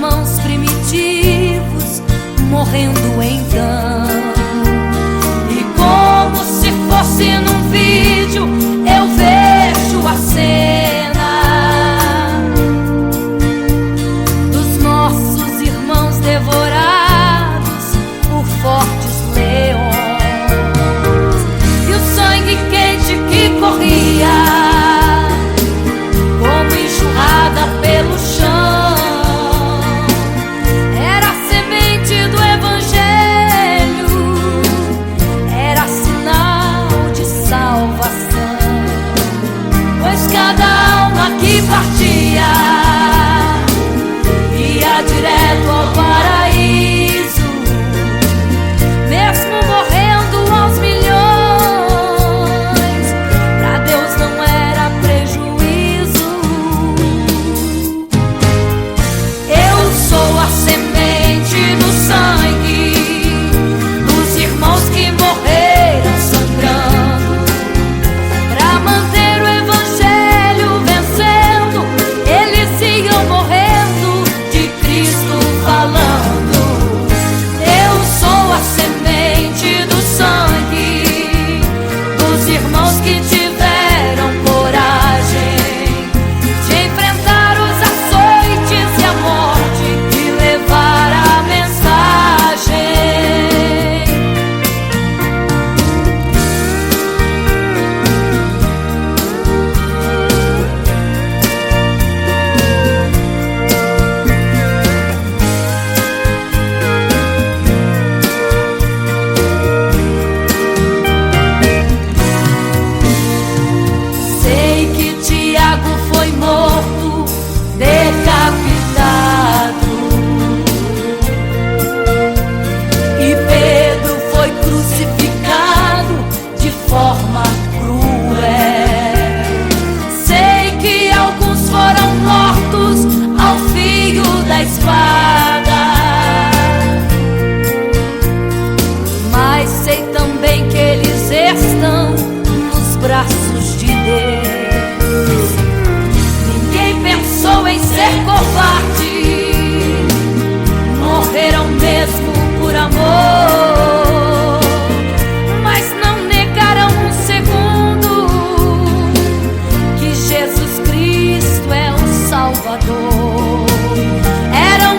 irmãos primitivos morrendo então. E como se fosse num vídeo, eu vejo a cena dos nossos irmãos devorados por fortes leões. E o sangue quente que corria como enxurrada pelo chão era a semente do Evangelho, era sinal de salvação. Pois cada alma que partia ia direto ao paraíso, mesmo morrendo aos milhões, pra Deus não era prejuízo. Eu sou a semente do sangue dos irmãos que morreram sangrando pra manter o Evangelho vencendo. Eles iam morrendo de Cristo falando. Eu sou a semente do sangue dos irmãos que tiveram coragem de enfrentar os açoites e a morte e levar a mensagem. Sei que Tiago foi morto, decapitado, e Pedro foi crucificado de forma cruel. Sei que alguns foram mortos ao fio da espada, mas sei também que eles estão nos braços de Deus. Ninguém pensou em ser covarde, morreram mesmo por amor, mas não negaram um segundo que Jesus Cristo é o Salvador. Eram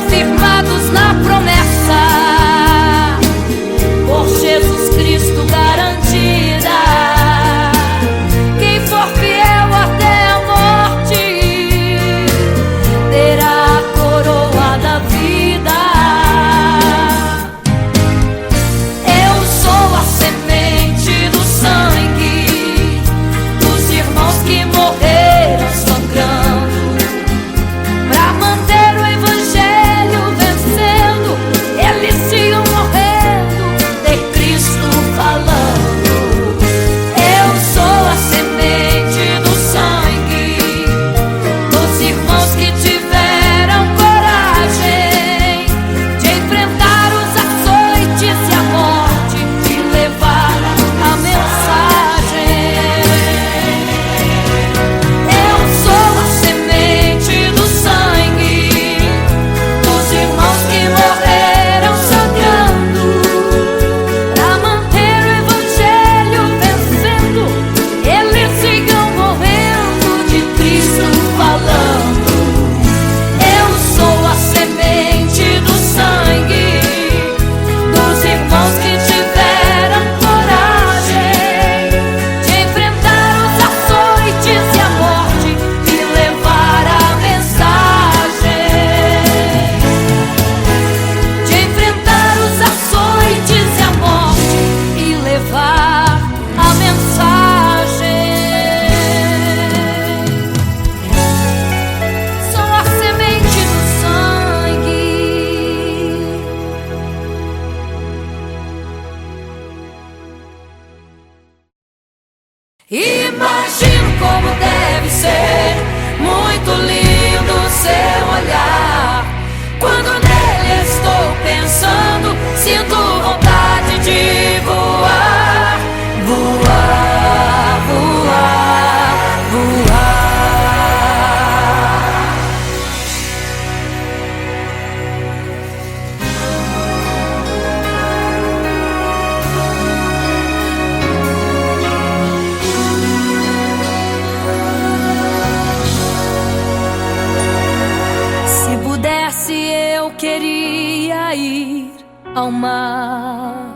queria ir ao mar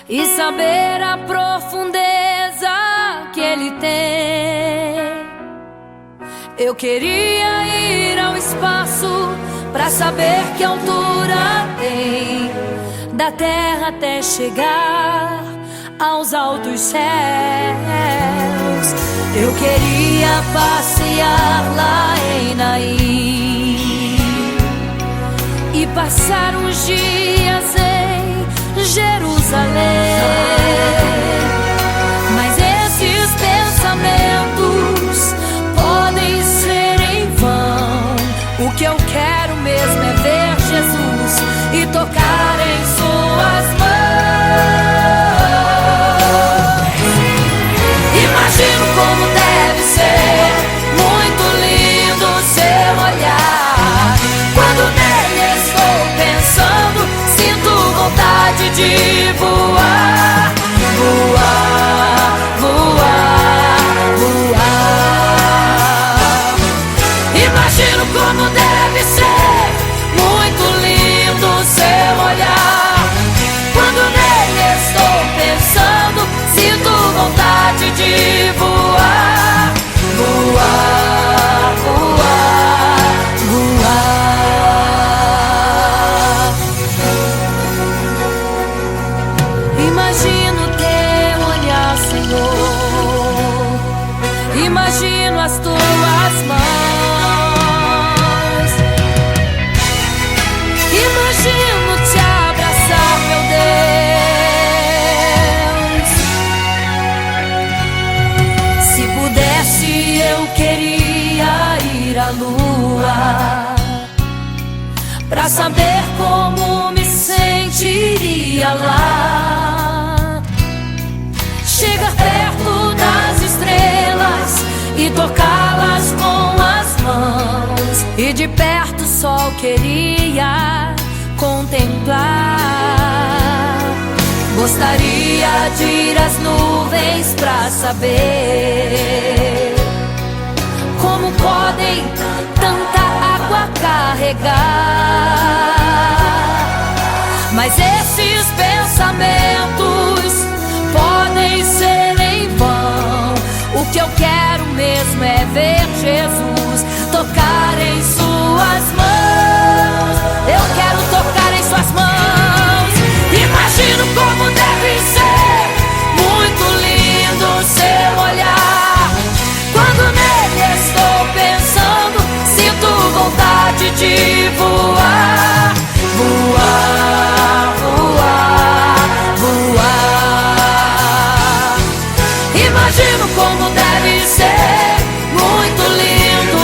e saber a profundeza que ele tem. Eu queria ir ao espaço pra saber que altura tem, da terra até chegar aos altos céus. Eu queria passear lá em Naim e passar uns dias em Jerusalém. Mas esses pensamentos podem ser em vão. O que eu quero mesmo é ver Jesus e tocar em suas mãos. Imagino como deve ser muito lindo seu olhar. Quando nele estou pensando, sinto vontade de voar, voar, voar, voar. Imagino como deve ser muito lindo seu olhar. Quando nele estou pensando, sinto vontade de voar, voar, voar, voar. Imagino teu olhar, Senhor. Imagino as tuas mãos. Imagino te abraçar, meu Deus. Se pudesse, eu queria ir à lua pra saber como me sentiria lá. Chegar perto das estrelas e tocá-las com as mãos, e de perto só queria contemplar. Gostaria de ir às nuvens pra saber como podem tanta água carregar. Mas esses pensamentos podem ser em vão. O que eu quero mesmo é ver Jesus, tocar em suas mãos. Eu quero tocar em suas mãos. Imagino como deve ser muito lindo seu olhar. Quando nele estou pensando, sinto vontade de voar, voar, voar, voar. Imagino como deve ser muito lindo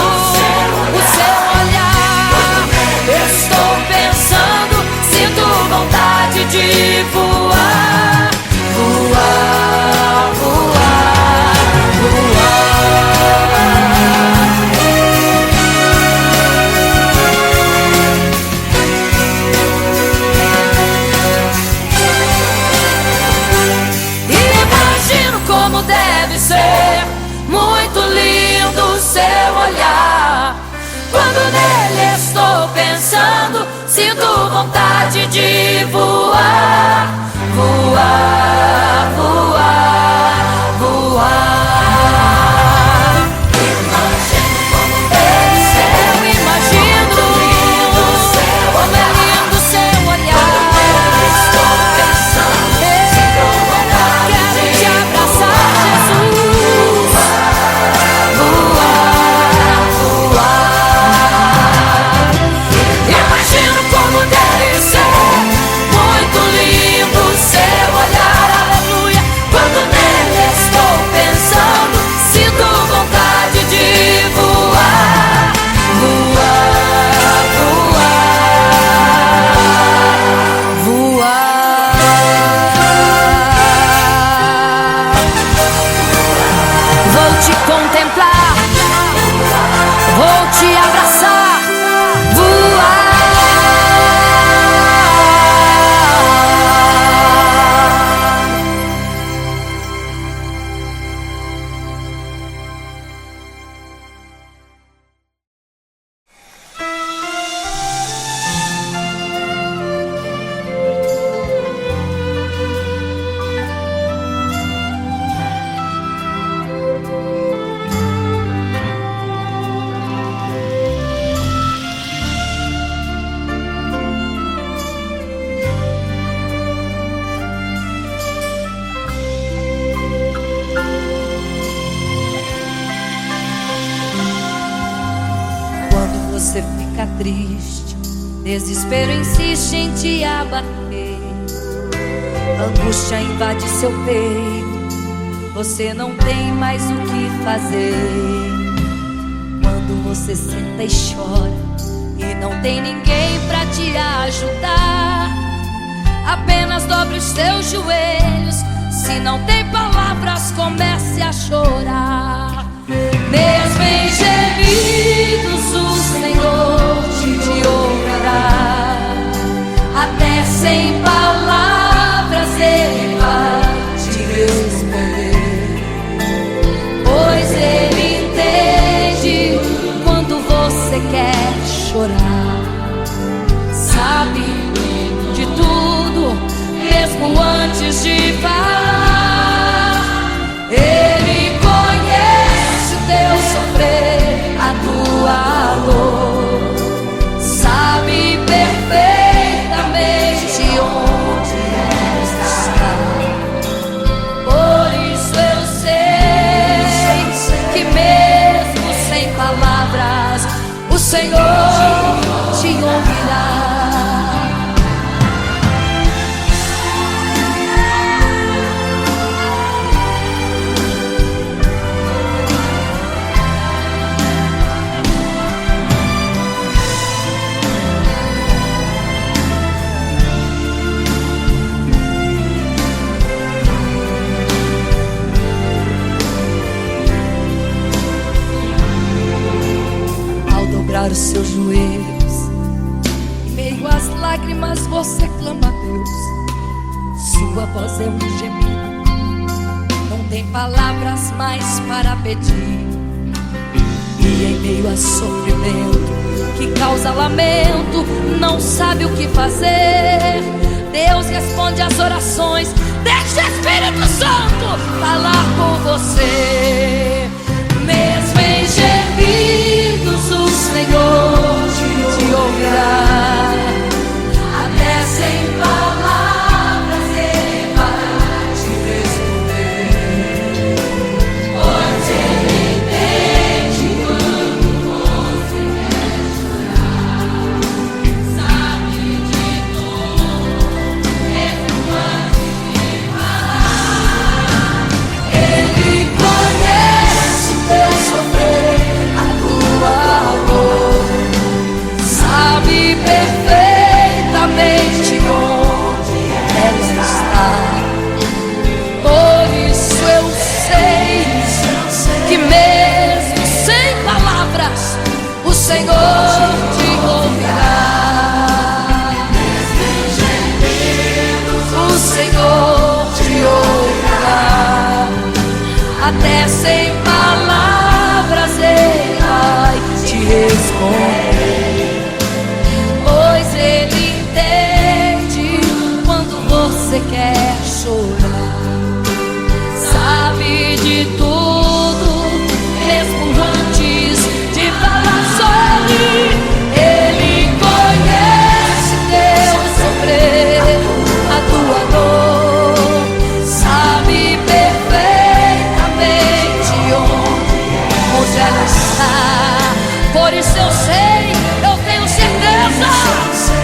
fica triste, desespero insiste em te abater, angústia invade seu peito, você não tem mais o que fazer. Quando você senta e chora e não tem ninguém pra te ajudar, apenas dobre os seus joelhos. Se não tem palavras, comece a chorar. Mesmo em gemidos, o Senhor te ouvirá. Até sem palavras Ele vai te responder, pois Ele entende quando você quer chorar. Sabe de tudo, mesmo antes de falar. Ele conhece o teu sofrer, a tua dor, sabe perfeitamente onde está. Por isso eu sei que mesmo sem palavras o Senhor te ouvirá. Os seus joelhos, em meio às lágrimas você clama a Deus. Sua voz é um gemido, não tem palavras mais para pedir. E em meio a sofrimento que causa lamento, não sabe o que fazer. Deus responde às orações, deixa o Espírito Santo falar com você. Mesmo em gemidos o Senhor te ouvirá. Até sem palavras Ele vai te responder, pois Ele entende quando você quer chorar. Sabe de tudo, mesmo antes de falar. Ele conhece o teu sofrer, a tua dor, sabe perfeitamente onde ela está. Por isso eu sei que mesmo sem palavras o Senhor te ouvirá. O Senhor te ouvirá. Até sem palavras Ele vai te responder, pois Ele entende quando você quer chorar. Sabe de tudo, mesmo antes de falar sobre. Ele conhece teu sofrer, a tua dor, sabe perfeitamente onde ela está. Por isso eu sei, eu tenho certeza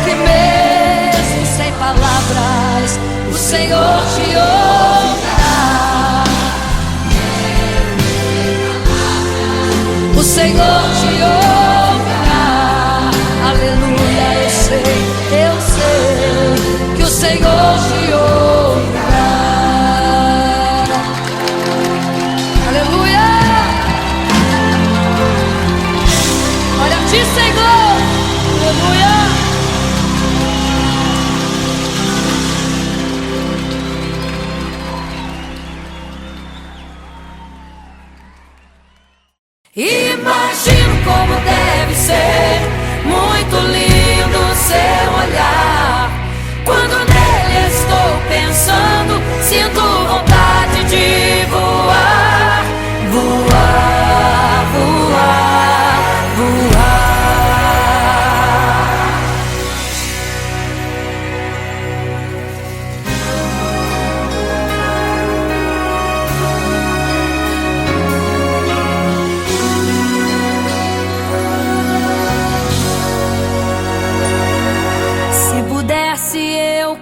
que mesmo sem palavras o Senhor te ouvirá. O Senhor te ouvirá. Aleluia, eu sei que o Senhor te ouvirá. Aleluia. Olha a ti, Senhor. Aleluia.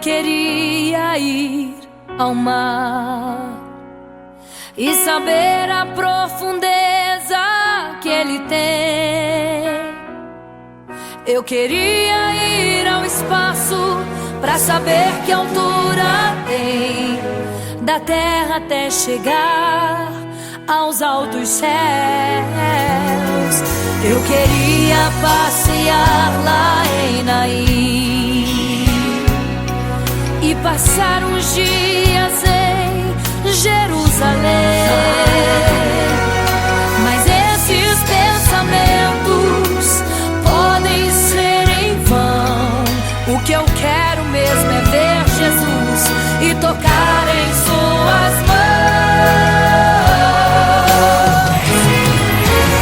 queria ir ao mar e saber a profundeza que ele tem. Eu queria ir ao espaço pra saber que altura tem, da terra até chegar aos altos céus. Eu queria passear lá em Naim e passar uns dias em Jerusalém. Mas esses pensamentos podem ser em vão. O que eu quero mesmo é ver Jesus e tocar em suas mãos.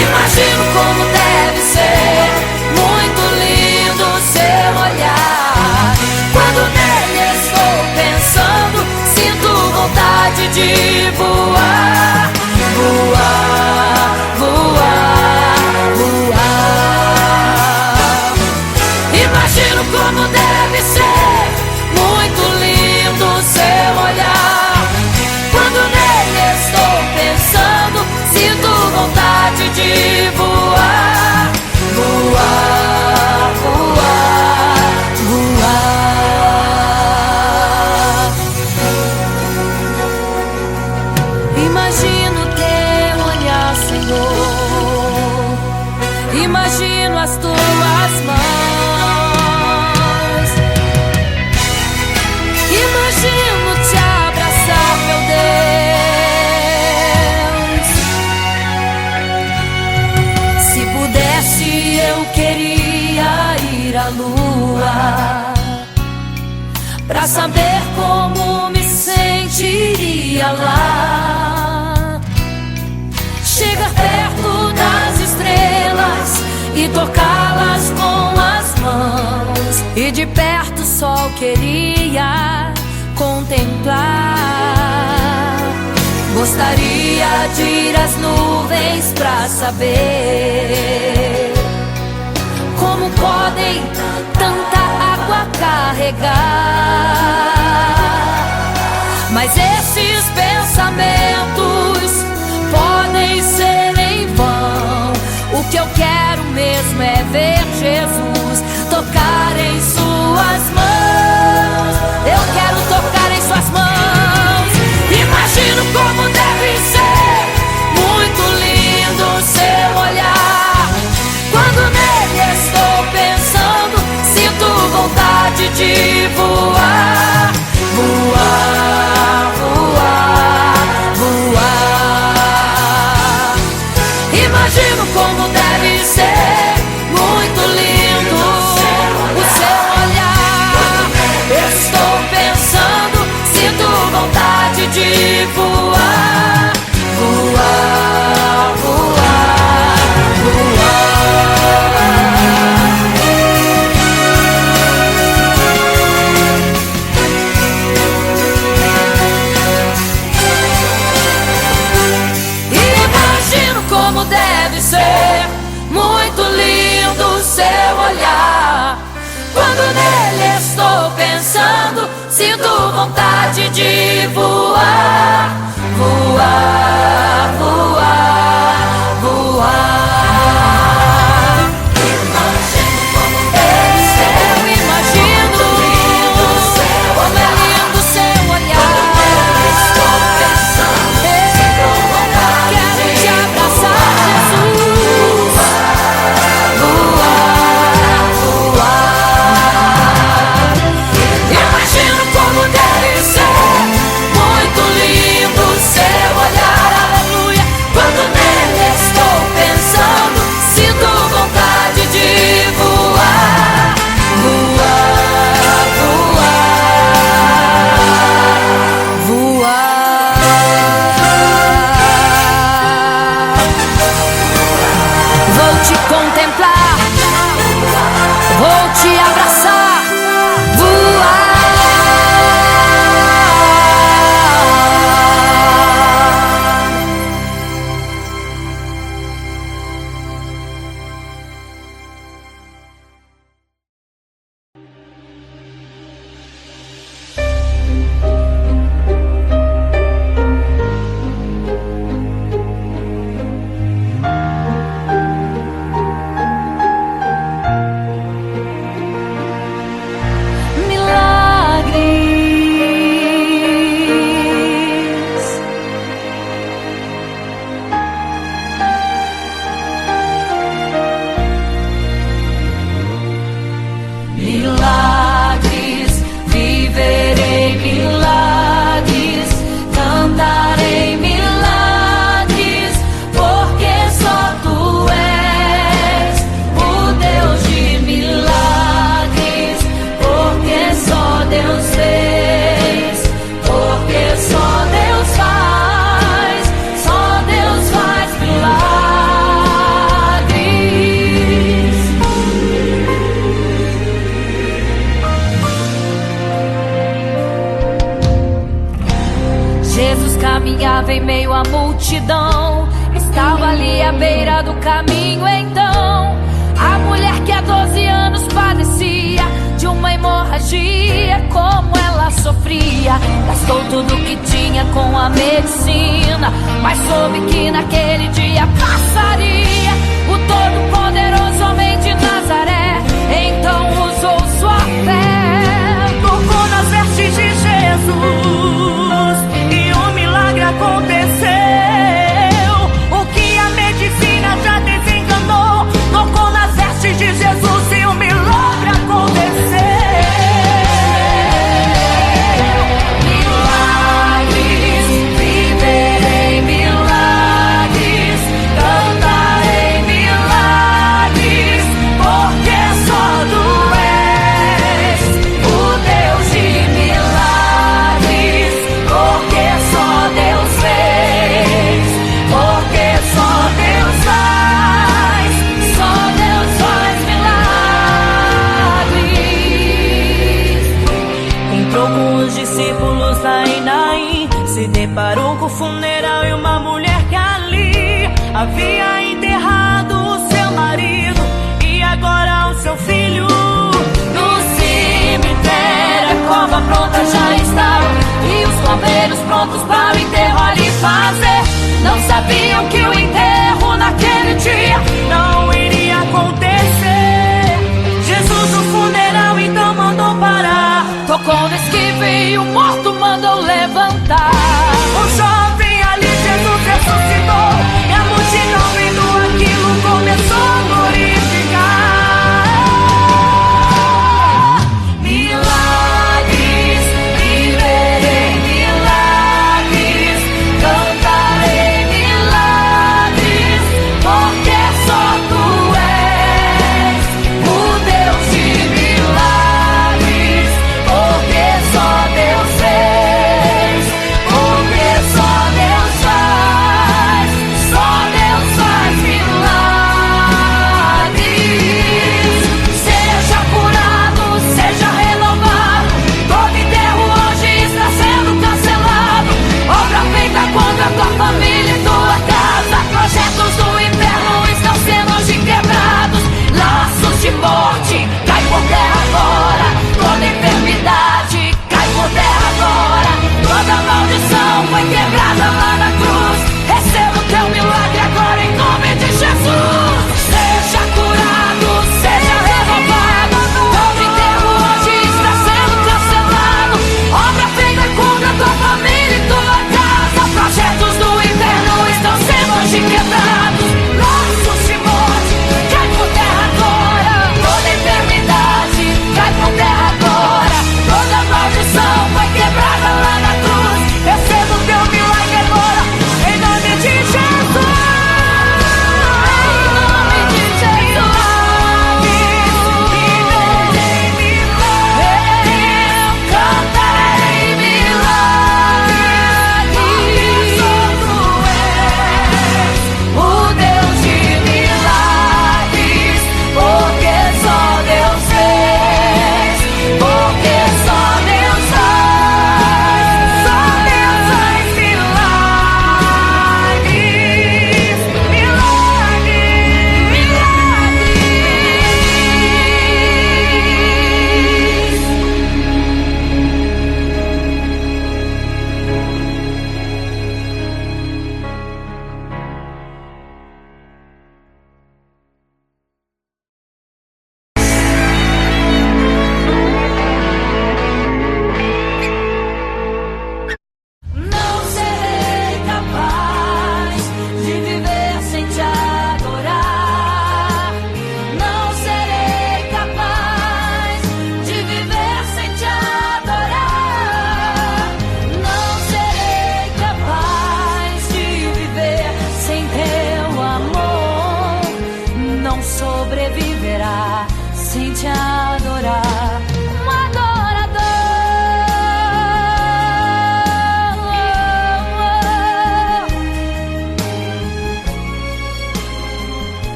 Imagino como deve ser muito lindo seu olhar. Quando nele estou pensando, sinto vontade de voar, voar, voar, voar. Imagino como deve ser muito lindo seu olhar. Quando nele estou pensando, sinto vontade de voar, voar, voar, voar. Imagino teu olhar, Senhor. Imagino as tuas mãos. Imagino te abraçar, meu Deus. Se pudesse, eu queria ir à lua pra saber como me sentiria lá. Chegar perto das estrelas e tocá-las com as mãos, e de perto só queria contemplar. Gostaria de ir às nuvens pra saber como podem tanta água carregar. Mas esses pensamentos podem ser em vão. O que eu quero mesmo é ver Jesus, tocar em suas mãos. Eu quero tocar em suas mãos. Imagino como deve ser muito lindo seu olhar. Quando nele estou pensando, sinto vontade de voar, voar, voar, voar. Imagino como deve ser muito lindo o seu olhar. Estou pensando, sinto vontade de voar, voar, voar, voar. Imagino como deve ser muito lindo o seu olhar. Quando nele estou pensando, sinto vontade de voar, voar, voar, voar. Imagino como deve ser. Eu imagino como é lindo o seu olhar. Estou pensando, sinto vontade. Quero te abraçar, Jesus. Voar, voar. Imagino como deve ser muito lindo o seu olhar, aleluia. Quando nele estou pensando, sinto vontade de voar, voar, voar, voar. Vou te contemplar, vou te abraçar, voar. milagres, viverei milagres, cantarei milagres, porque só tu és o Deus de milagres, porque só Deus fez, porque só Deus faz, só Deus faz milagres. Jesus caminhava em meio à multidão, estava ali à beira do caminho. Então a mulher que há 12 anos padecia de uma hemorragia, como ela sofria, gastou tudo que tinha com a medicina, mas soube que naquele dia passaria. O todo-poderoso homem de Nazaré então usou sua fé, tocou nas vestes de Jesus e um milagre aconteceu. O que a medicina já desenganou, tocou nas vestes de Jesus e um milagre aconteceu. Milagres, viverei milagres, cantarei milagres, porque só tu és o Deus de milagres, porque só Deus fez, porque só Deus faz, só Deus faz milagres. Entrou com os discípulos lá em Naim, se deparou com o funeral e uma mulher que ali havia enterrado o seu marido e agora o seu filho. No cemitério a cova pronta já estava e os bombeiros prontos para o enterro ali fazer. Não sabiam que o enterro naquele dia não iria acontecer. Jesus no funeral então mandou parar, tocou no esquife e o morto mandou levantar. O jovem ali Jesus ressuscitou e a multidão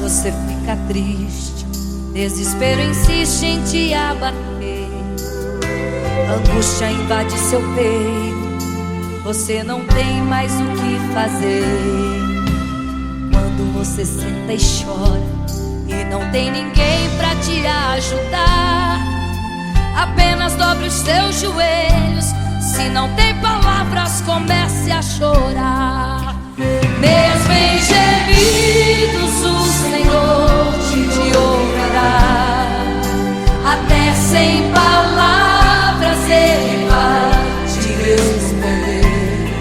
você fica triste, desespero insiste em te abater, angústia invade seu peito, você não tem mais o que fazer. Quando você senta e chora e não tem ninguém pra te ajudar, apenas dobre os seus joelhos. Se não tem palavras, comece a chorar. Mesmo em gemidos, o Senhor te ouvirá. Até sem palavras Ele vai te responder,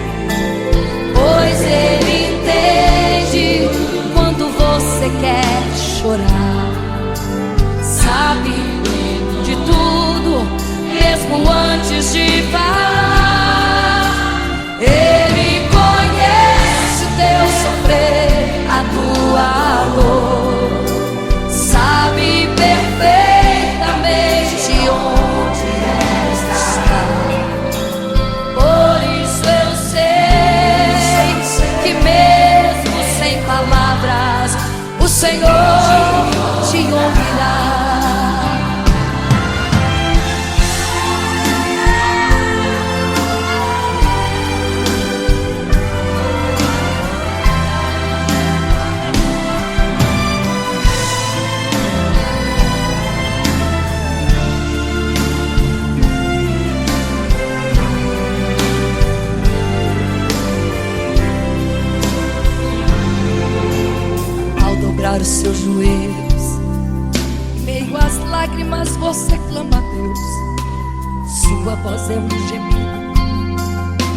pois Ele entende quando você quer chorar. Sabe de tudo, mesmo antes de falar. Ele conhece o teu sofrer, a tua dor, sabe perfeitamente onde está. Por isso eu sei que mesmo sem palavras o Senhor te ouvirá. Os seus joelhos, em meio às lágrimas você clama a Deus. Sua voz é um gemido,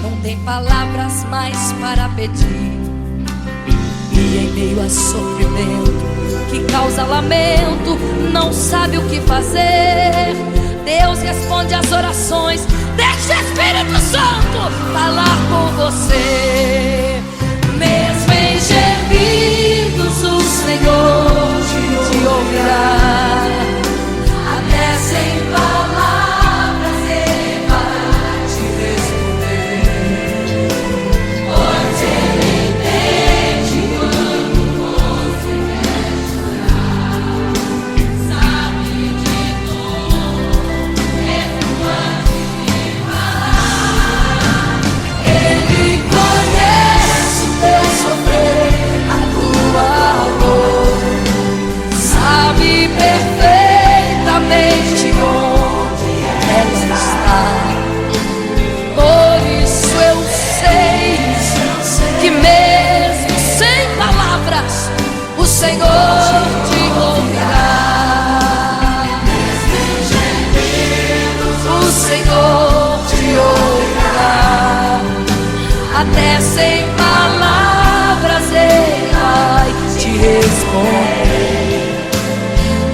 não tem palavras mais para pedir. E em meio a sofrimento que causa lamento, não sabe o que fazer. Deus responde às orações, deixa o Espírito Santo falar com você. Mesmo em gemidos o Senhor te ouvirá. Até sem palavras Ele vai te responder, pois Ele entende quando você quer chorar. Sabe de tudo, mesmo antes de falar. Ele conhece o teu sofrer, sabe perfeitamente onde ela está. Por isso eu sei que mesmo sem palavras o Senhor te ouvirá. O Senhor te ouvirá. Até sem palavras Ele vai te responder,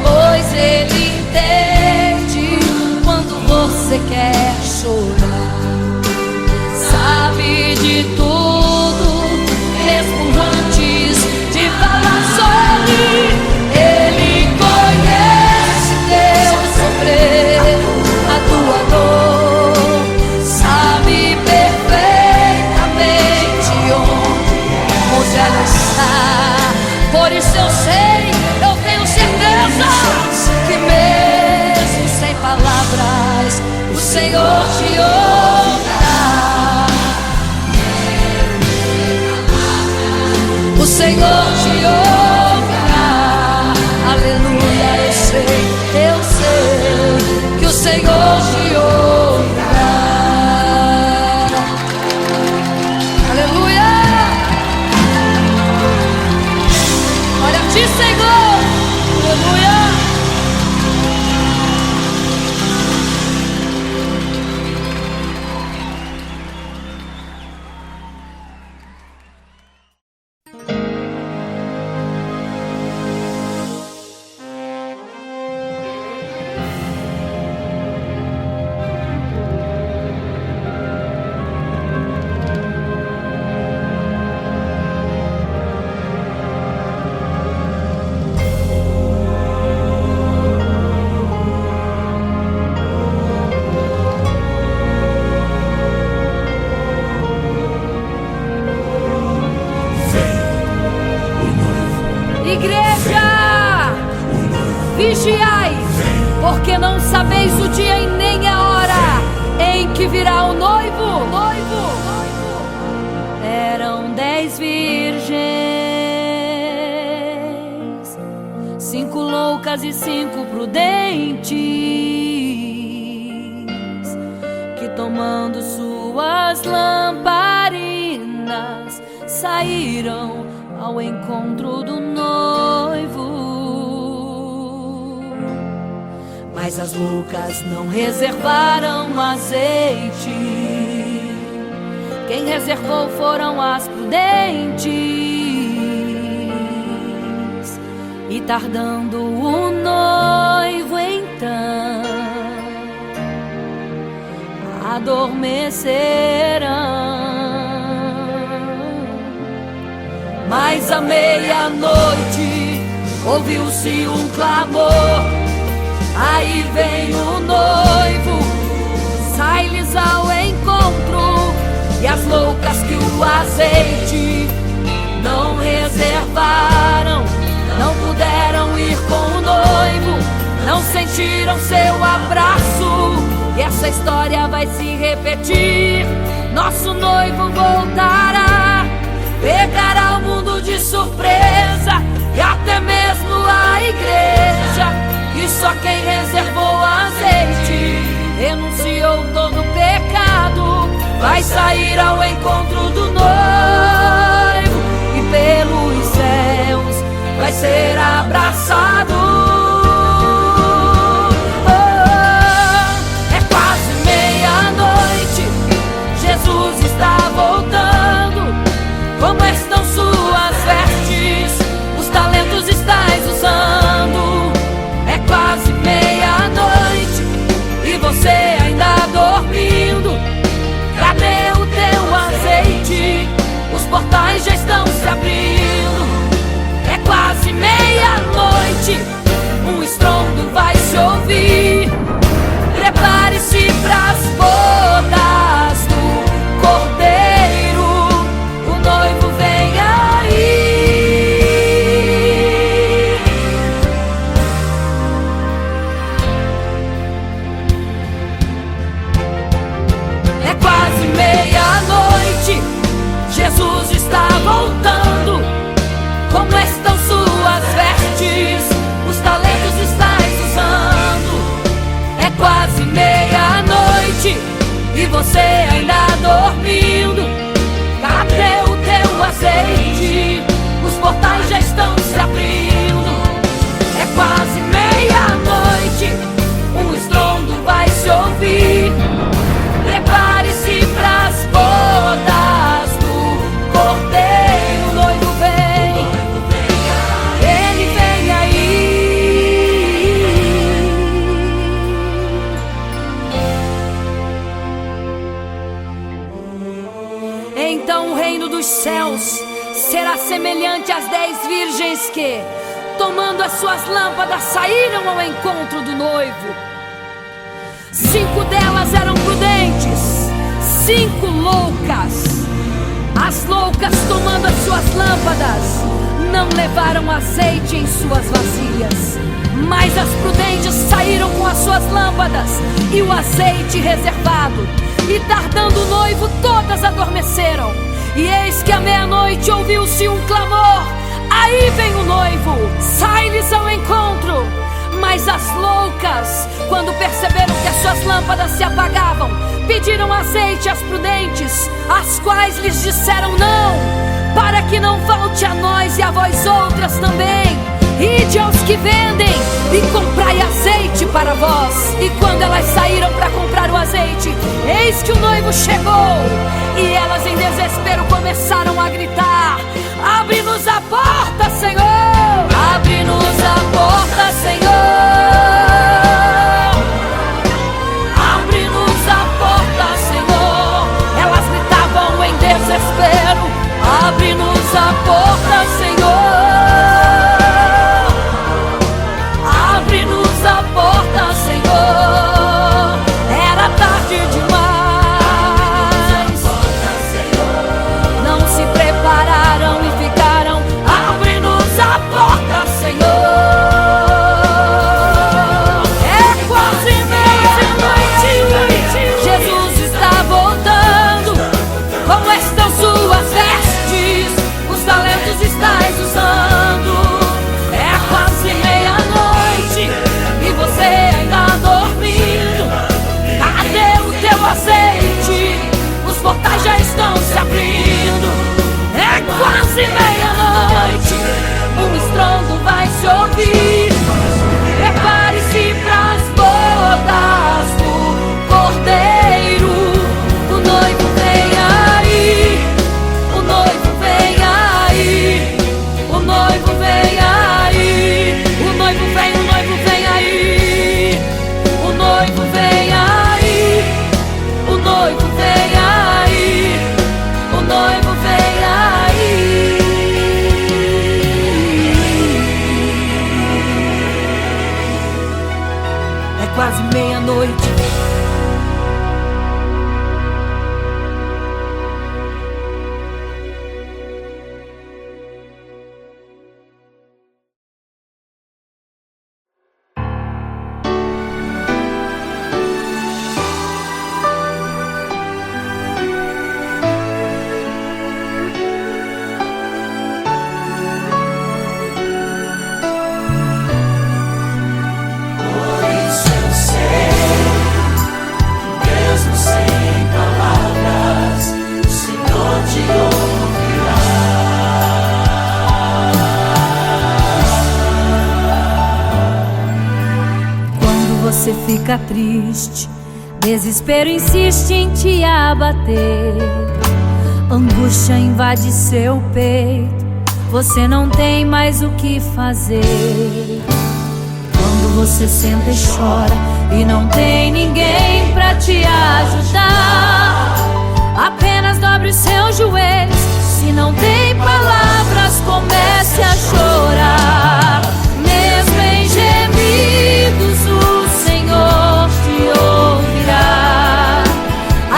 pois Ele entende quando você quer chorar. Sabe de tudo, mesmo antes de falar sobre. Ele conhece teu sofrer, a tua dor, sabe perfeitamente onde ela está. Por isso eu sei Igreja, vigiai, porque não sabeis o dia e nem a hora em que virá o noivo. Eram 10 virgens, 5 loucas e 5 prudentes, que tomando suas lamparinas saíram ao encontro do noivo. Mas as loucas não reservaram azeite. Quem reservou foram as prudentes. E tardando o noivo então, adormecerão. Mas à meia-noite ouviu-se um clamor: aí vem o noivo, sai-lhes ao encontro. E as loucas que o azeite não reservaram, não puderam ir com o noivo, não sentiram seu abraço. E essa história vai se repetir. Nosso noivo voltará, pegará o mundo de surpresa, e até mesmo a igreja. E só quem reservou azeite, renunciou todo o pecado, vai sair ao encontro do noivo, e pelos céus vai ser abraçado. É quase meia-noite, Jesus está voltando. Como estão suas vestes? Os talentos estais usando. É quase meia-noite e você ainda dormindo. Cadê o teu azeite? Os portais já estão se abrindo. É quase meia-noite, um estrondo vai se ouvir. Prepare-se pras bodas do Cordeiro, o noivo vem aí. É quase meia-noite, Jesus está voltando. Como estão suas vestes? Os talentos estais usando. É quase meia-noite e você ainda dormindo. Cadê o teu azeite? Os portais já estão se abrindo. É quase meia-noite, um estrondo vai se ouvir. Prepare-se pras bodas do Cordeiro, o noivo vem, ele vem aí. Então o reino dos céus será semelhante às 10 virgens que, tomando as suas lâmpadas, saíram ao encontro do noivo. 5 delas eram prudentes, 5 loucas. As loucas, tomando as suas lâmpadas, não levaram azeite em suas vasilhas. Mas as prudentes saíram com as suas lâmpadas e o azeite reservado. E tardando o noivo, todas adormeceram. E eis que à meia-noite ouviu-se um clamor: aí vem o noivo, sai-lhes ao encontro. Mas as loucas, quando perceberam que as suas lâmpadas se apagavam, pediram azeite às prudentes, as quais lhes disseram: não, para que não falte a nós e a vós outras também. Ide aos que vendem e comprai azeite para vós. E quando elas saíram para comprar o azeite, eis que o noivo chegou. E elas em desespero começaram a gritar: abre-nos a porta, Senhor! Abre-nos a porta, Senhor! Abre-nos a porta, Senhor! Elas gritavam em desespero: abre-nos a porta, Senhor! Abre-nos a porta, Senhor! Era tarde demais. Não se prepararam e ficaram: abre-nos fica triste, desespero insiste em te abater, angústia invade seu peito, você não tem mais o que fazer. Quando você senta e chora e não tem ninguém pra te ajudar, apenas dobre os seus joelhos. Se não tem palavras, comece a chorar. Mesmo em gemidos, o Senhor te ouvirá.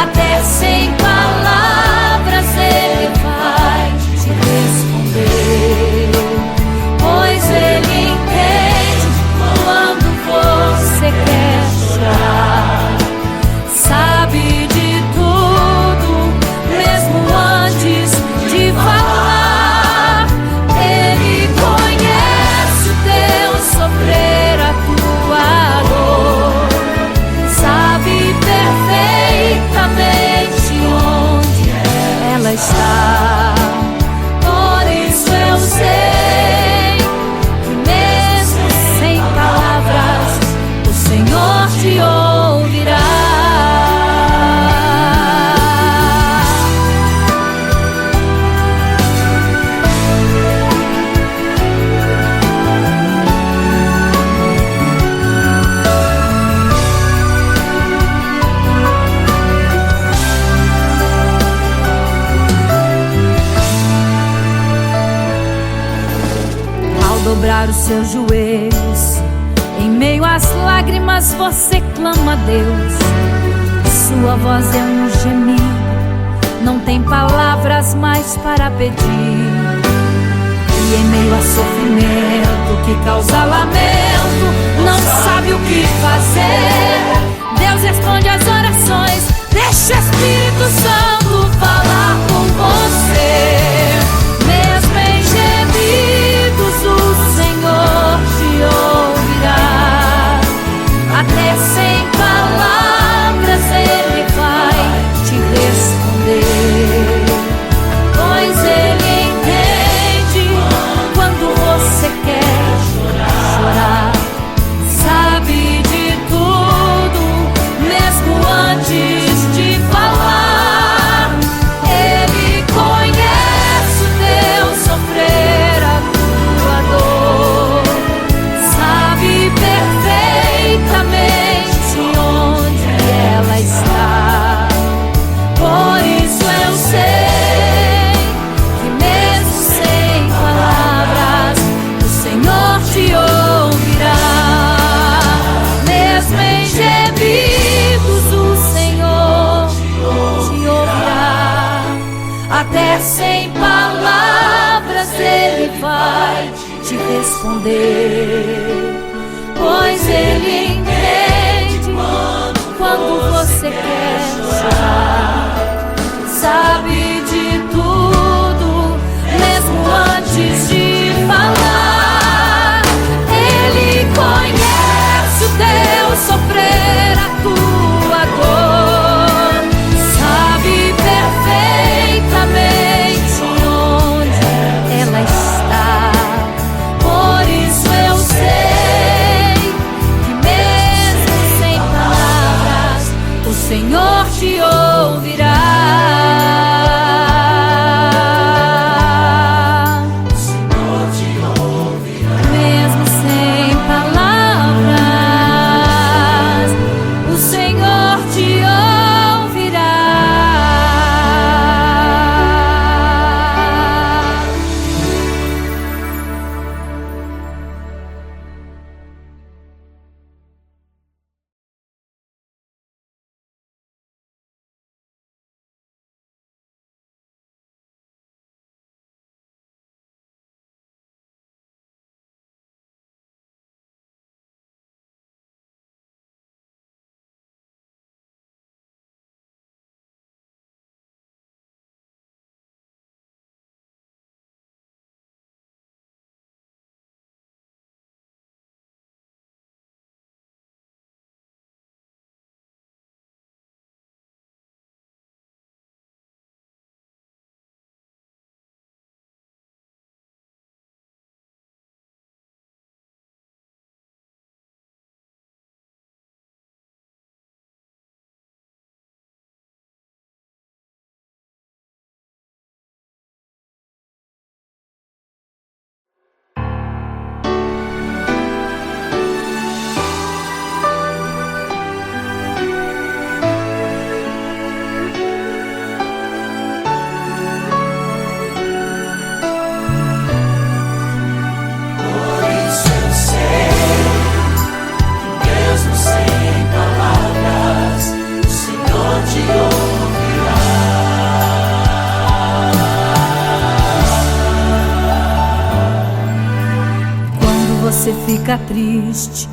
Até sem palavras Ele vai te responder, pois Ele entende quando você quer chorar. Sabe de tudo, mesmo antes de falar. Ele conhece o teu sofrer, a tua dor. Sabe perfeitamente onde ela está. Por isso eu sei que mesmo sem palavras o Senhor te ouvirá. Dobrar os seus joelhos, em meio às lágrimas você clama a Deus. Sua voz é um gemido, não tem palavras mais para pedir. E em meio a sofrimento que causa lamento, não sabe o que fazer. Deus responde às orações, deixa o Espírito Santo falar com você. Mesmo em gemidos o Senhor te ouvirá. Até sem palavras Ele vai te responder, pois Ele entende quando você quer chorar. Sabe de tudo, mesmo antes de falar. Ele conhece o teu sofrer, a tua dor. Sabe perfeitamente onde ela está. Por isso eu sei que mesmo sem palavras o Senhor te ouvirá. Mesmo em gemidos o Senhor te ouvirá. Até sem palavras Ele vai te responder, pois Ele entende quando você quer chorar. Sabe de tudo, mesmo antes de falar. Ele conhece o teu sofrer, a tua dor. Sabe perfeitamente onde ela está. Por isso eu sei que mesmo sem palavras o Senhor te ouve. você fica triste,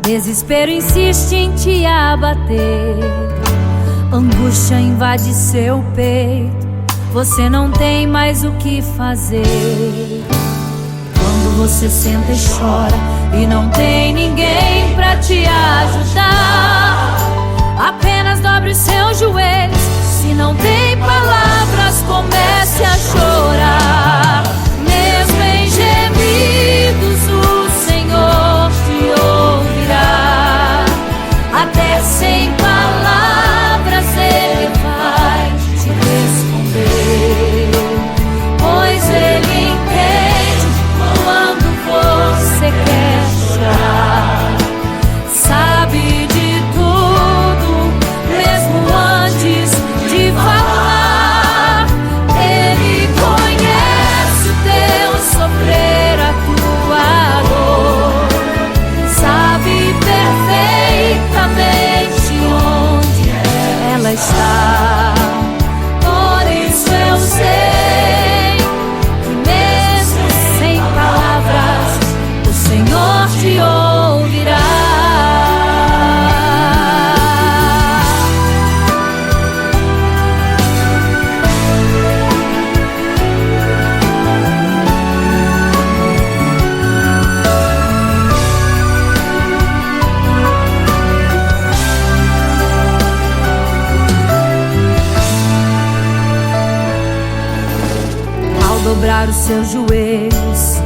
desespero insiste em te abater, angústia invade seu peito, você não tem mais o que fazer. Quando você senta e chora e não tem ninguém pra te ajudar, apenas dobre os seus joelhos. Se não tem palavras, comece a chorar. Mesmo em gemidos, o Senhor te ouvirá. Até sem palavras Ele vai te responder, pois Ele entende quando você quer chorar. Sabe de tudo, mesmo antes de falar. Ele conhece o teu sofrer, a tua dor. Sabe perfeitamente onde ela está. Por isso eu sei que mesmo sem palavras o Senhor te ouvirá. Dobrar os seus joelhos,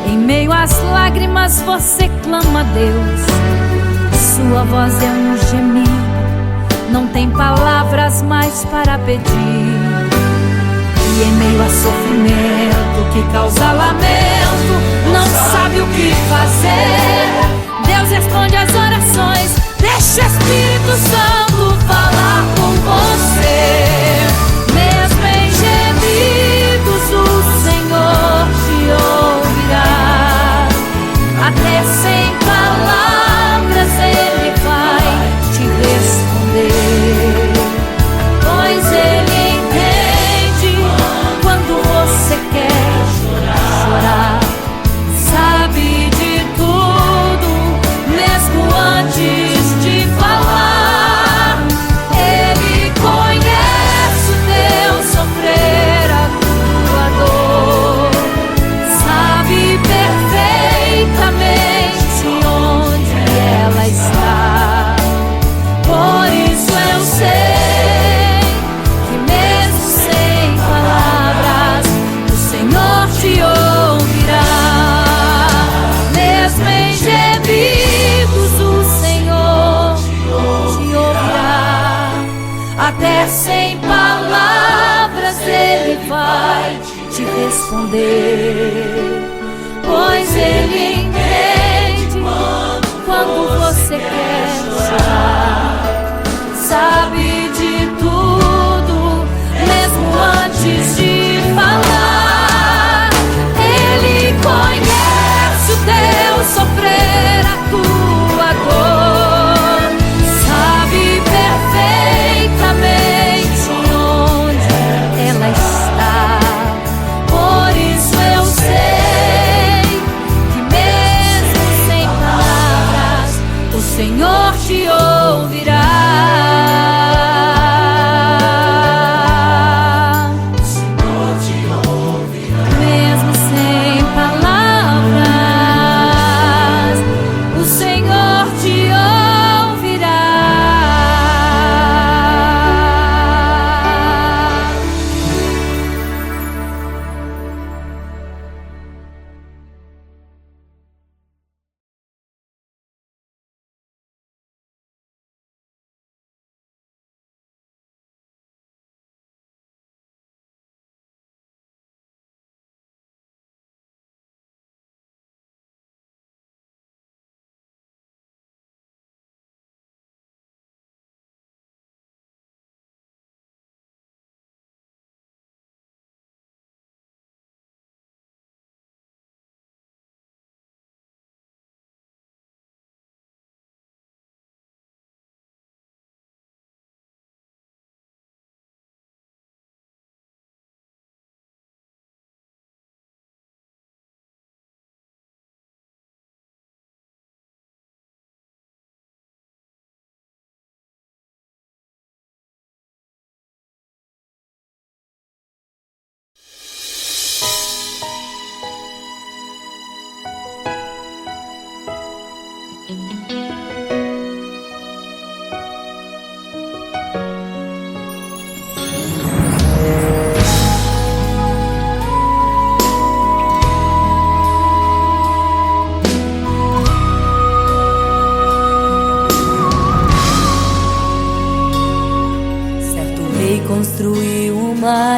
em meio às lágrimas você clama a Deus. Sua voz é um gemido, não tem palavras mais para pedir. E em meio a sofrimento que causa lamento, não sabe o que fazer. Deus responde às orações, deixa o Espírito Santo falar com você. Mesmo em gemidos, o Senhor te ouvirá. Até sem palavras Ele vai te responder, pois Ele entende quando você quer chorar. Sabe de tudo, mesmo antes de falar. Ele conhece o teu sofrer, a tua dor. Sabe perfeitamente onde ela está. Por isso eu sei que mesmo sem palavras o Senhor te ouvirá. Mesmo em gemidos o Senhor te ouvirá. Até sem palavras Ele vai te responder, pois Ele entende quando você quer chorar. Sabe de tudo, mesmo antes de falar. Ele conhece o teu sofrer, a tua dor. Sabe perfeitamente onde ela está. Por isso eu sei que mesmo sem palavras o Senhor te ouvirá.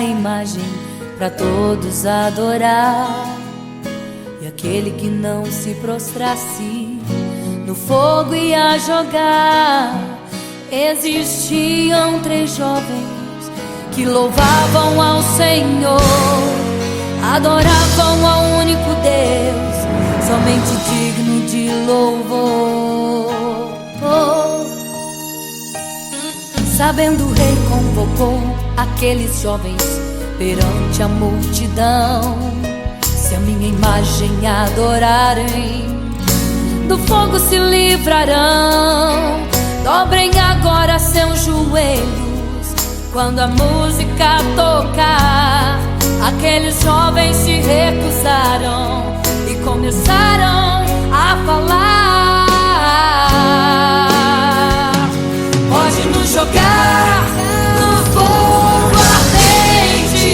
uma imagem para todos adorar. E aquele que não se prostrasse no fogo ia jogar. Existiam 3 jovens que louvavam ao Senhor, adoravam ao único Deus, somente digno de louvor. Sabendo, o rei convocou aqueles jovens perante a multidão. Se a minha imagem adorarem, do fogo se livrarão. Dobrem agora seus joelhos quando a música tocar. Aqueles jovens se recusaram e começaram a falar: pode nos jogar no fogo ardente,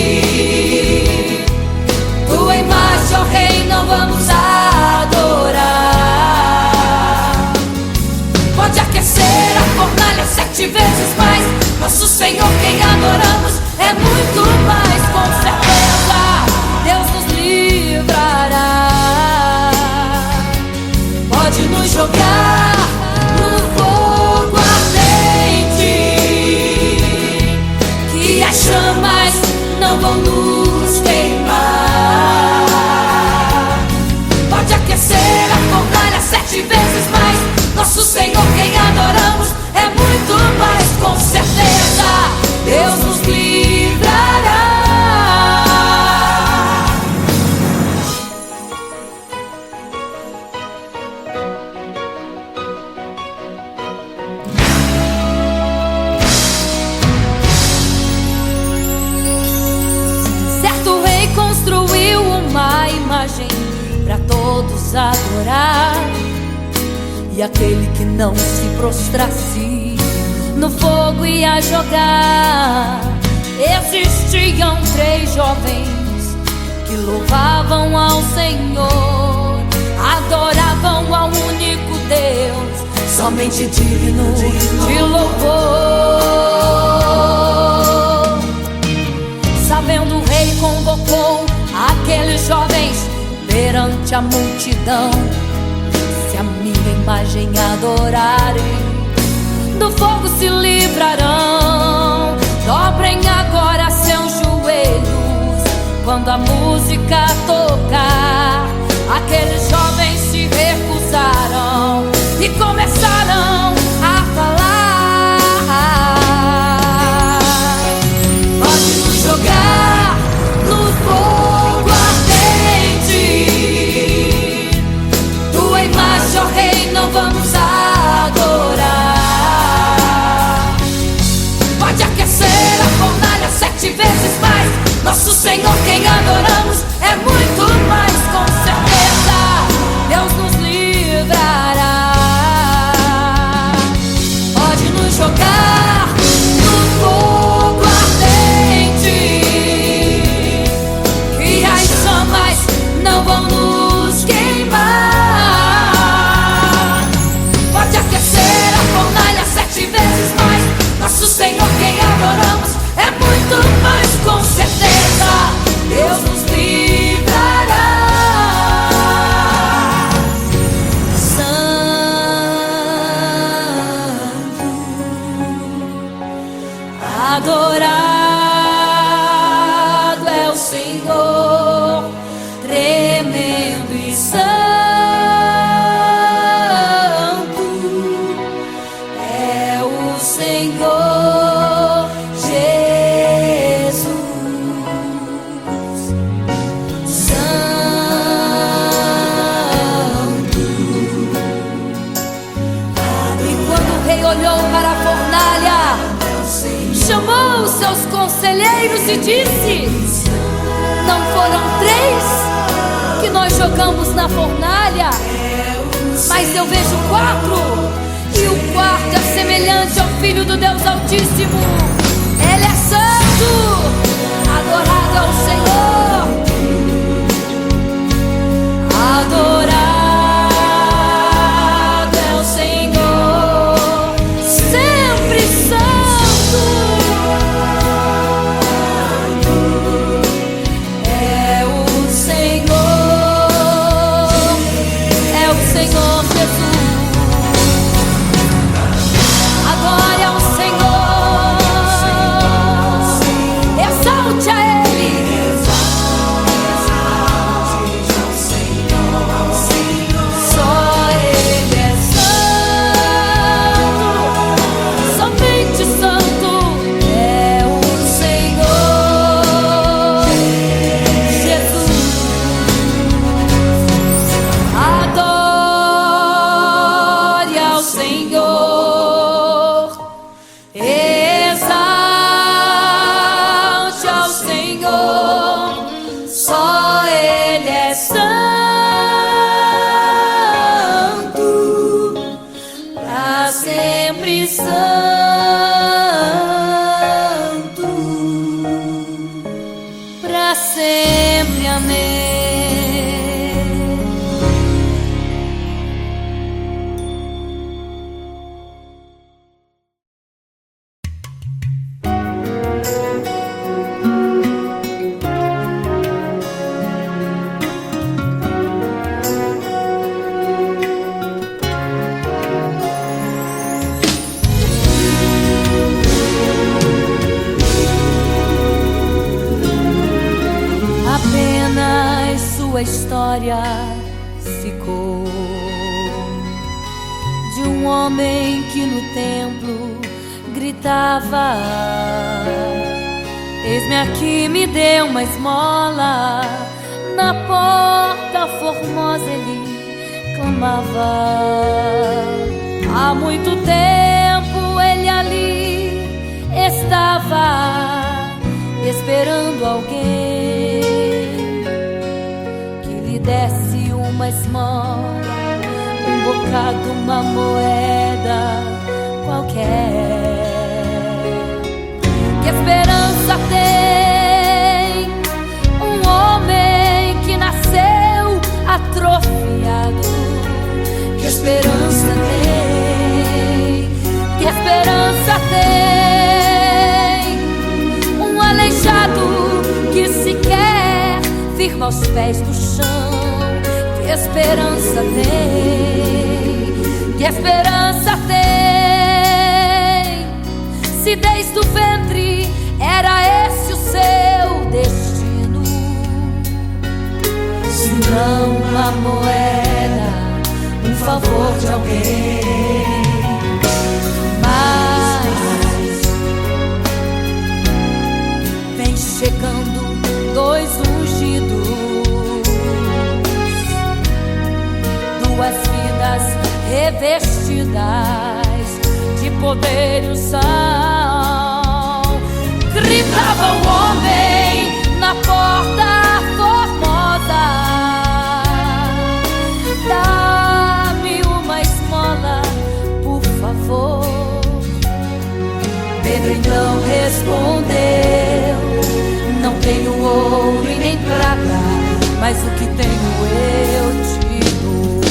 tua imagem, ó Rei, não vamos adorar. Pode aquecer a fornalha 7 vezes mais, nosso Senhor quem adoramos é muito mais. Com certeza Deus nos livrará. Pode nos jogar no fogo ardente, que as chamas não vão nos queimar. Pode aquecer a fornalha 7 vezes mais, nosso Senhor quem adoramos é muito mais. Com certeza Deus nos livrará. Certo rei construiu uma imagem para todos adorar. E aquele que não se prostrasse no fogo ia jogar. Existiam 3 jovens que louvavam ao Senhor, adoravam ao único Deus, somente digno de louvor. Sabendo, o rei convocou aqueles jovens perante a multidão. Se a minha imagem adorarem, do fogo se livrarão. Dobrem agora seus joelhos quando a música tocar. Aqueles jovens se recusaram e começaram a falar: pode nos jogar no fogo ardente, tua imagem, ó Rei, não vamos adorar. Pode aquecer a fornalha 7 vezes mais, nosso Senhor quem adoramos é muito mais. Com certeza Deus nos livrará. Pode nos jogar no fogo ardente, que as chamas não vão nos queimar. Pode aquecer a fornalha 7 vezes mais, nosso Senhor quem adoramos é muito mais. Com certeza Deus nos livrará. Santo, adorado é o Senhor, tremendo e santo é o Senhor Jesus. Santo. E quando o rei olhou para a fornalha, chamou os seus conselheiros e disse: não foram 3 que nós jogamos na fornalha, mas eu vejo 4, e o quarto é semelhante ao Filho do Deus Altíssimo. Ele é santo, adorado ao Senhor, adorado é o Senhor, sempre santo. Senhor Jesus. Adore ao Senhor, exalte a Ele. Só Ele é santo, somente santo é o Senhor Jesus. Adore ao Senhor, exalte ao Senhor, só Ele é santo, pra sempre santo, pra sempre. Amém. Apenas sua história ficou de um homem que no templo gritava: eis-me aqui, me dê uma esmola. Na porta formosa ele clamava. Há muito tempo ele ali estava esperando alguém que lhe desse uma esmola, um bocado, uma moeda qualquer. Que esperança tem um homem que nasceu atrofiado? Que esperança tem? Que esperança tem um aleijado que sequer firma os pés do chão? Que esperança tem? Que esperança tem? Se desde o ventre era esse o seu destino, se não uma moeda, um favor de alguém. Mas vem chegando dois ungidos, duas vidas revestidas de poder e unção. Gritava o homem na porta formosa: dá-me uma esmola, por favor. Pedro então respondeu: não tenho ouro e nem prata, mas o que tenho eu te dou.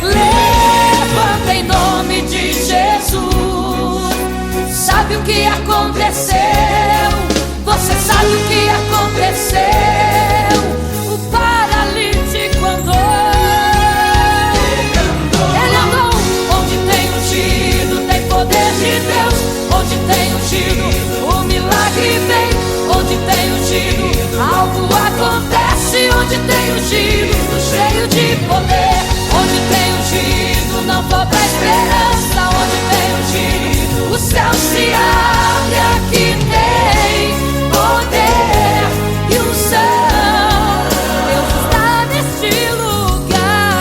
Levanta em nome de Jesus. Sabe o que aconteceu? Você sabe o que aconteceu? O paralítico andou. Ele andou. Onde tem ungido, tem poder de Deus. Onde tem ungido, o milagre vem. Onde tem ungido, algo acontece. Onde tem ungido, cheio de poder. Onde tem ungido, não falta esperança. Onde tem ungido, o céu se abre. Aqui tem poder e unção. Deus está neste lugar.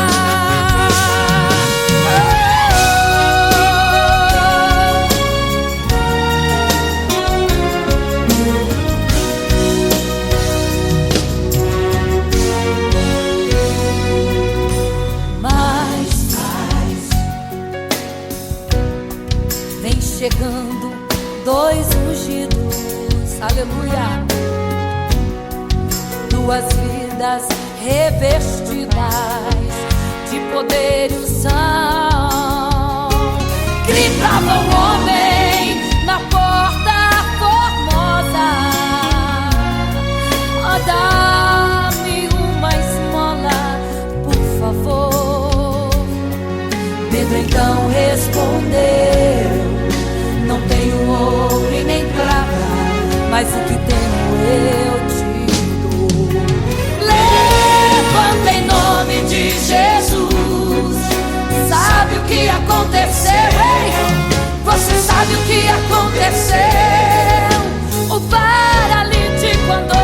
Mas vem chegando dois ungidos, aleluia, duas vidas revestidas de poder e unção. Gritava o homem na porta formosa: oh, dá-me uma esmola, por favor. não respondeu: não tenho ouro e nem prata, mas o que tenho eu te dou. Levanta em nome de Jesus. Sabe o que aconteceu? Você sabe o que aconteceu? O paralítico andou.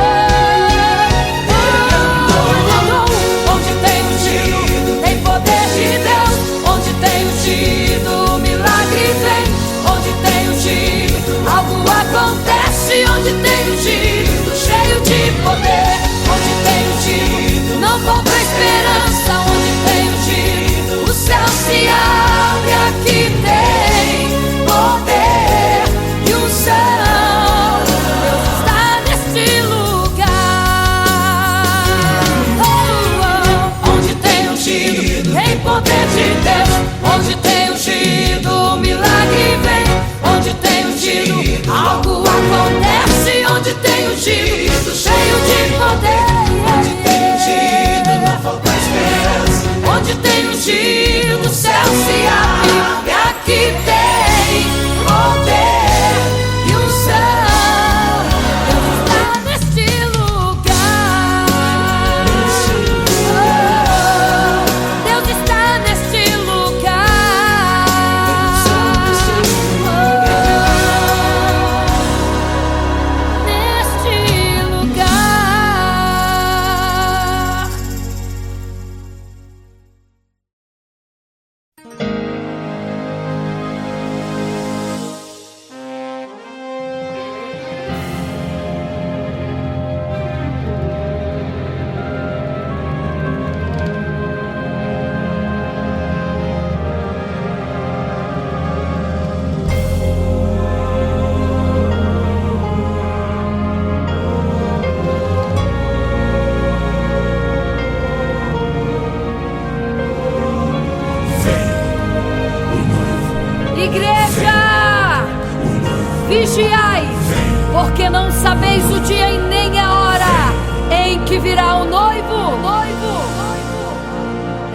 Onde tem ungido, tem poder de Deus. Onde tem ungido, milagre vem. Onde tem ungido, algo acontece. Onde tem ungido, cheio de poder. Onde tem ungido, não falta esperança. Onde tem ungido, o céu se abre. Aqui tem poder e unção. Deus está neste lugar. Onde tem ungido, tem poder de Deus. Onde tem ungido, milagre vem. Onde tem ungido, algo acontece. Onde tem ungido, cheio de poder. Onde tem ungido, não falta esperança. Onde tem ungido, o céu se abre. E aqui tem poder e unção. Deus está neste lugar. Deus está neste lugar. Neste lugar. Igreja, vigiai, porque não sabeis o dia e nem a hora em que virá o noivo.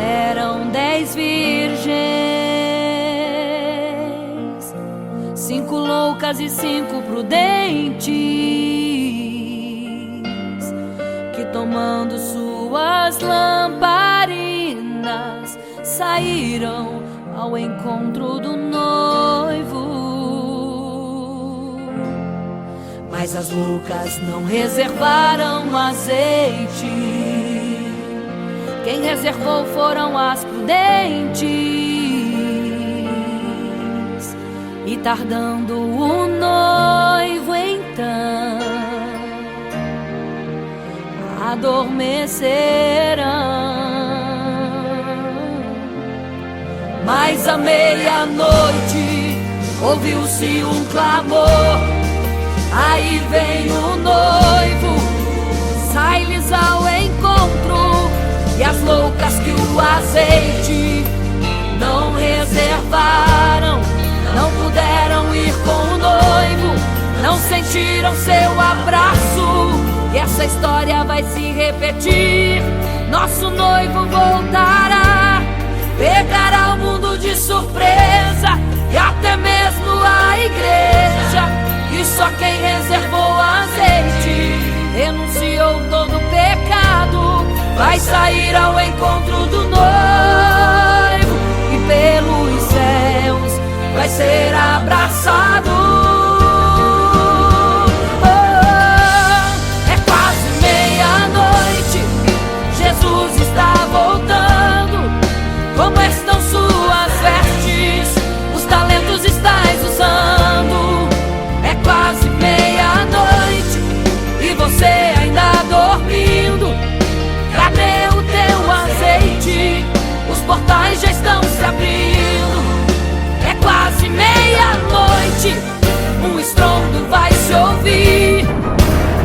Eram 10 virgens, 5 loucas e 5 prudentes, que tomando suas lamparinas saíram ao encontro do noivo. Mas as loucas não reservaram azeite. Quem reservou foram as prudentes. E tardando o noivo então, adormecerão. Mas à meia-noite ouviu-se um clamor: aí vem o noivo, sai-lhes ao encontro. E as loucas que o azeite não reservaram, não puderam ir com o noivo, não sentiram seu abraço. E essa história vai se repetir. Nosso noivo voltará, pegará o mundo de surpresa, e até mesmo a igreja. E só quem reservou azeite, renunciou todo pecado, vai sair ao encontro do noivo, e pelos céus vai ser abraçado. É quase meia-noite, Jesus está voltando. Como estão suas vestes? Os talentos estais usando. É quase meia-noite e você ainda dormindo. Cadê o teu azeite? Os portais já estão se abrindo. É quase meia-noite, um estrondo vai se ouvir.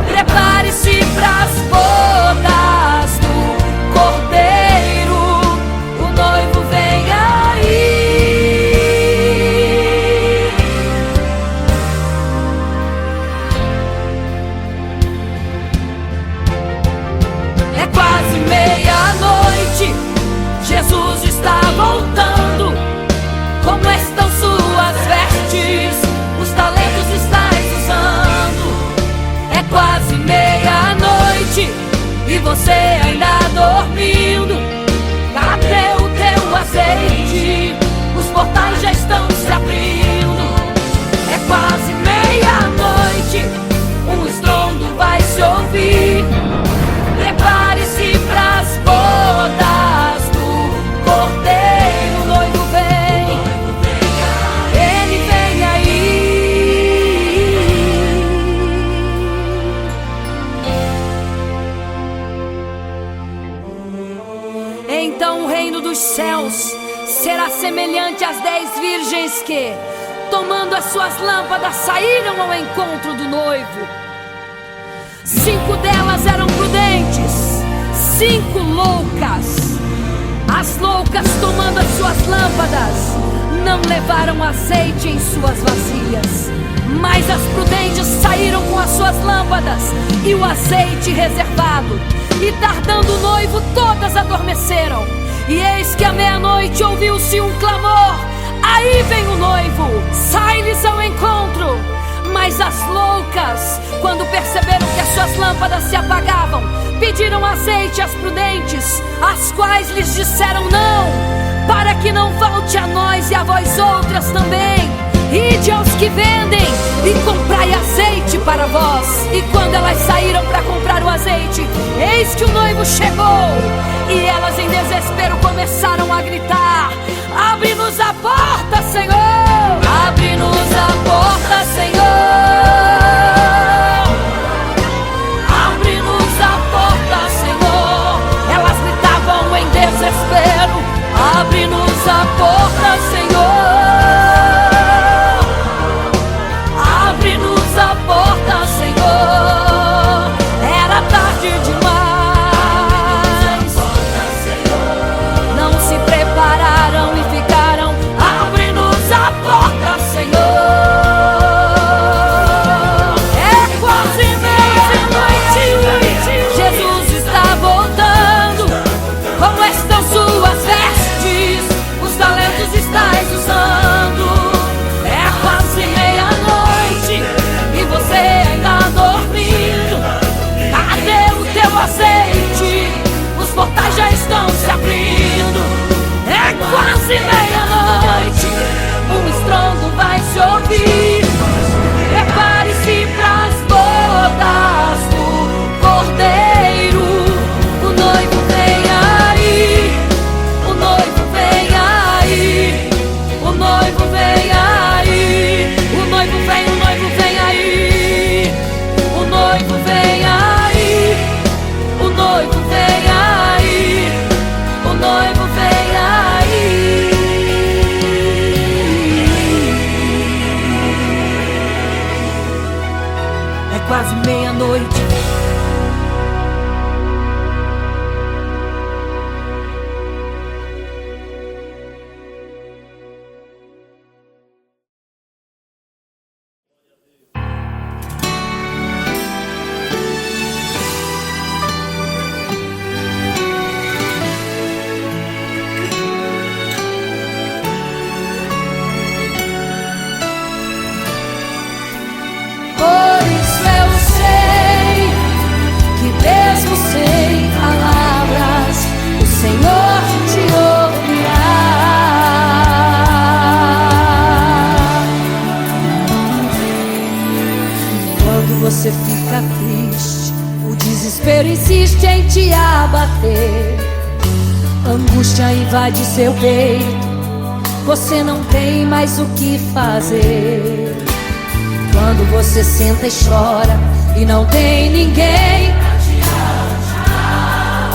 Prepare-se pras bodas do Cordeiro. O noivo vem será semelhante às 10 virgens que, tomando as suas lâmpadas, saíram ao encontro do noivo. 5 delas eram prudentes, 5 loucas. As loucas, tomando as suas lâmpadas, não levaram azeite em suas vasilhas, mas as prudentes saíram com as suas lâmpadas e o azeite reservado. E tardando o noivo, todas adormeceram. E eis que à meia-noite ouviu-se um clamor: aí vem o noivo, sai-lhes ao encontro. Mas as loucas, quando perceberam que as suas lâmpadas se apagavam, pediram azeite às prudentes, as quais lhes disseram: não, para que não falte a nós e a vós outras também. Ide aos que vendem e comprai azeite para vós. E quando elas saíram para comprar o azeite, eis que o noivo chegou. E elas em desespero começaram a gritar: abre-nos a porta, Senhor! Abre-nos a porta, Senhor! Abre-nos a porta, Senhor! Elas gritavam em desespero: abre-nos a porta, Senhor! Abre-nos a porta, Senhor! Era tarde demais. Não se prepararam e ficaram: abre-nos a porta, Senhor! É quase meia-noite, Jesus está voltando. Como estão suas vestes? Os talentos estáis usando. É quase meia-noite e você ainda dormindo. Cadê o teu azeite? Os portais já estão se abrindo. É quase meia-noite, um estrondo vai se ouvir. Prepare-se pras bodas do Cordeiro. O noivo vem aí, o noivo vem aí, o noivo vem aí, o noivo vem, o noivo vem aí, o noivo vem aí, o noivo vem aí, o noivo vem aí. É quase meia-noite. Por isso eu sei que mesmo sem palavras, o Senhor te ouvirá. Quando você fica triste, o desespero insiste em te abater. A angústia invade seu peito, você não tem mais o que fazer. Quando você senta e chora e não tem ninguém pra te ajudar,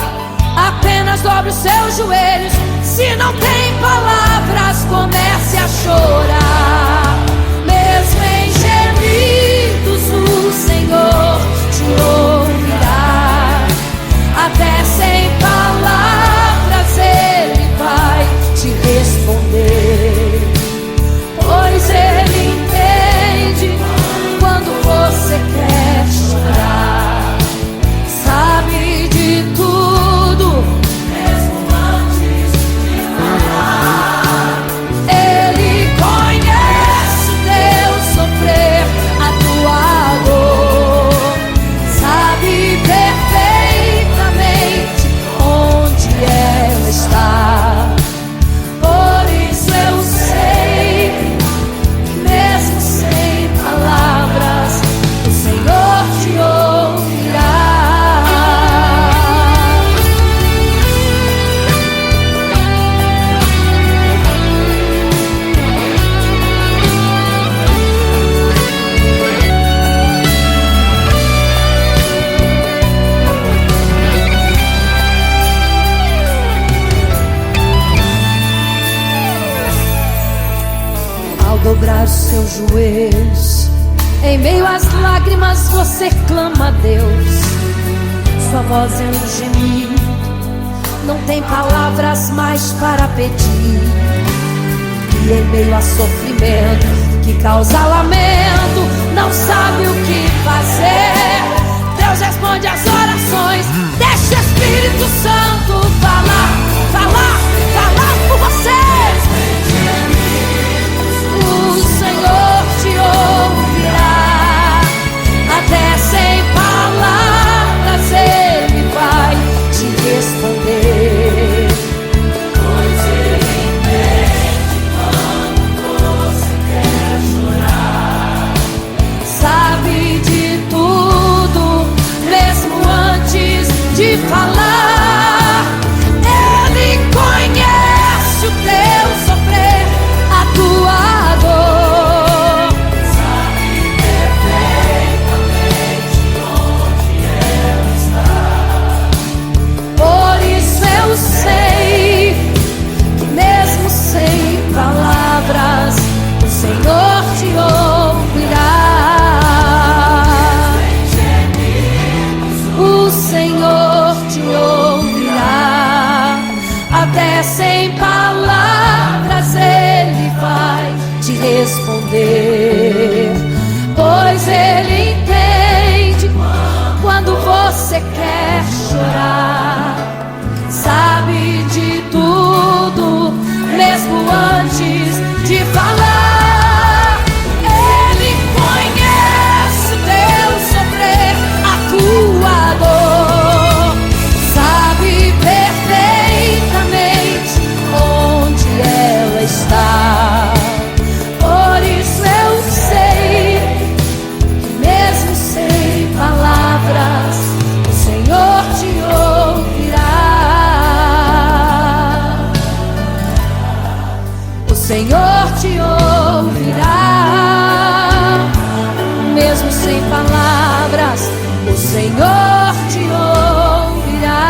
apenas dobre os seus joelhos. Se não tem palavras, comece a chorar. Mesmo em gemidos, o Senhor te ouvirá. Até sem palavras Ele vai te responder, pois Ele entende quando você quer chorar. Sabe de tudo, mesmo antes de falar. dobrar os seus joelhos. Em meio às lágrimas você clama a Deus. Sua voz é um gemido, não tem palavras mais para pedir. E em meio a sofrimento que causa lamento, não sabe o que fazer. Deus responde às orações. Deixa o Espírito Santo falar, falar, falar por você. O Senhor te ouvirá, até sem palavras Ele vai te responder. Pois Ele entende quando você quer chorar. Sabe de tudo, mesmo antes de falar. Ele conhece o teu sofrer, a tua dor. Sabe perfeitamente onde ela está. Por isso eu sei que mesmo sem palavras o Senhor te ouvirá. O Senhor te ouvirá, até sem palavras Ele vai te responder. Pois Ele entende quando você quer chorar. Sabe de tudo, mesmo antes de falar. Ele conhece o teu sofrer, a tua dor. Sabe perfeitamente onde ela está. Por isso eu sei que mesmo sem palavras o Senhor te ouvirá. O Senhor te ouvirá, mesmo sem palavras o Senhor te ouvirá.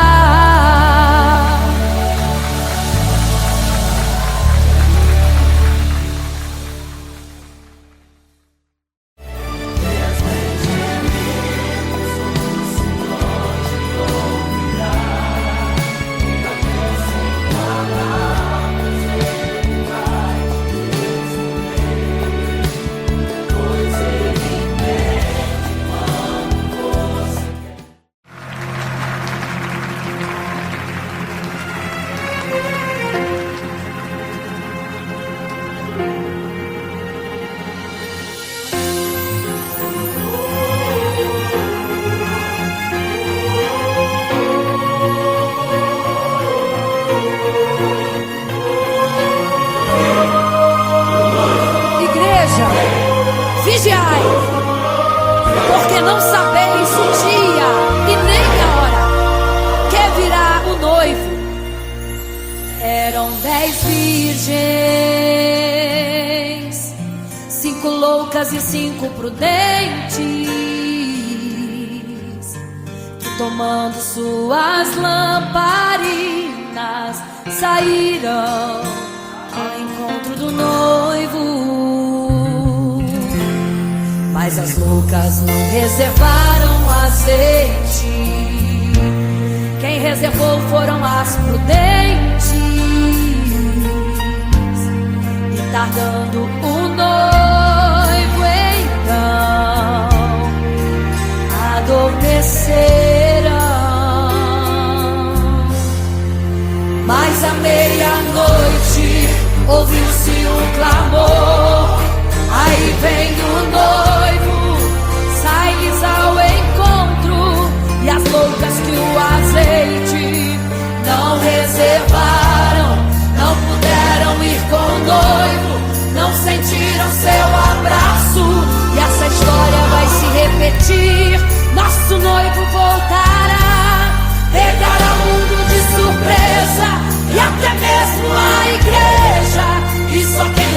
Vigiai, porque não sabeis o dia e nem a hora que virá o noivo. Eram 10 virgens, 5 loucas e 5 prudentes, que tomando suas lamparinas saíram ao encontro do noivo. Mas as loucas não reservaram azeite, quem reservou foram as prudentes. E tardando o noivo então adormeceram. Mas à meia-noite ouviu-se um clamor. Aí vem o noivo, sai-lhes ao encontro. E as loucas que o azeite não reservaram, não puderam ir com o noivo, não sentiram seu abraço. E essa história vai se repetir. Nosso noivo voltará, pegará o mundo de surpresa e até mesmo a igreja. E só quem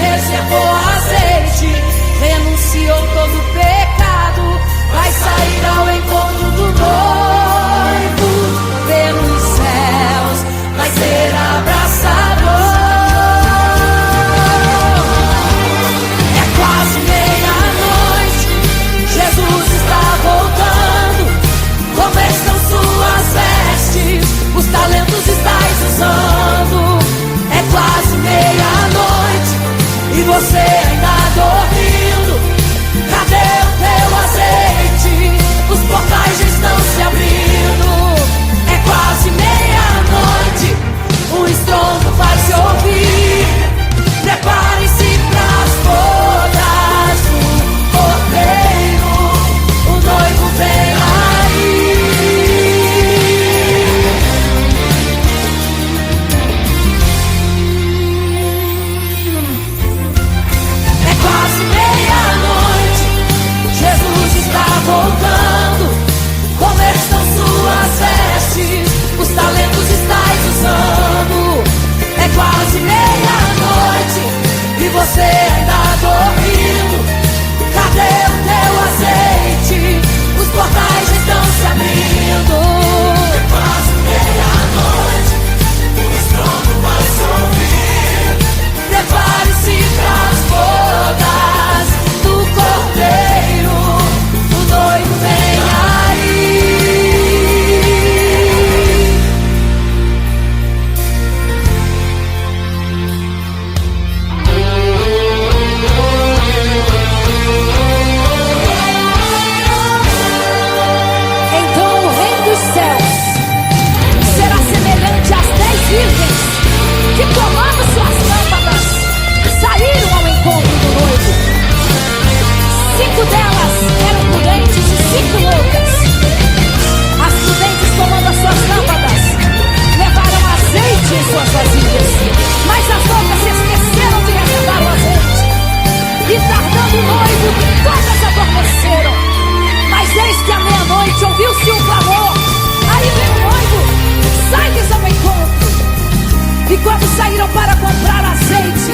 saíram para comprar azeite.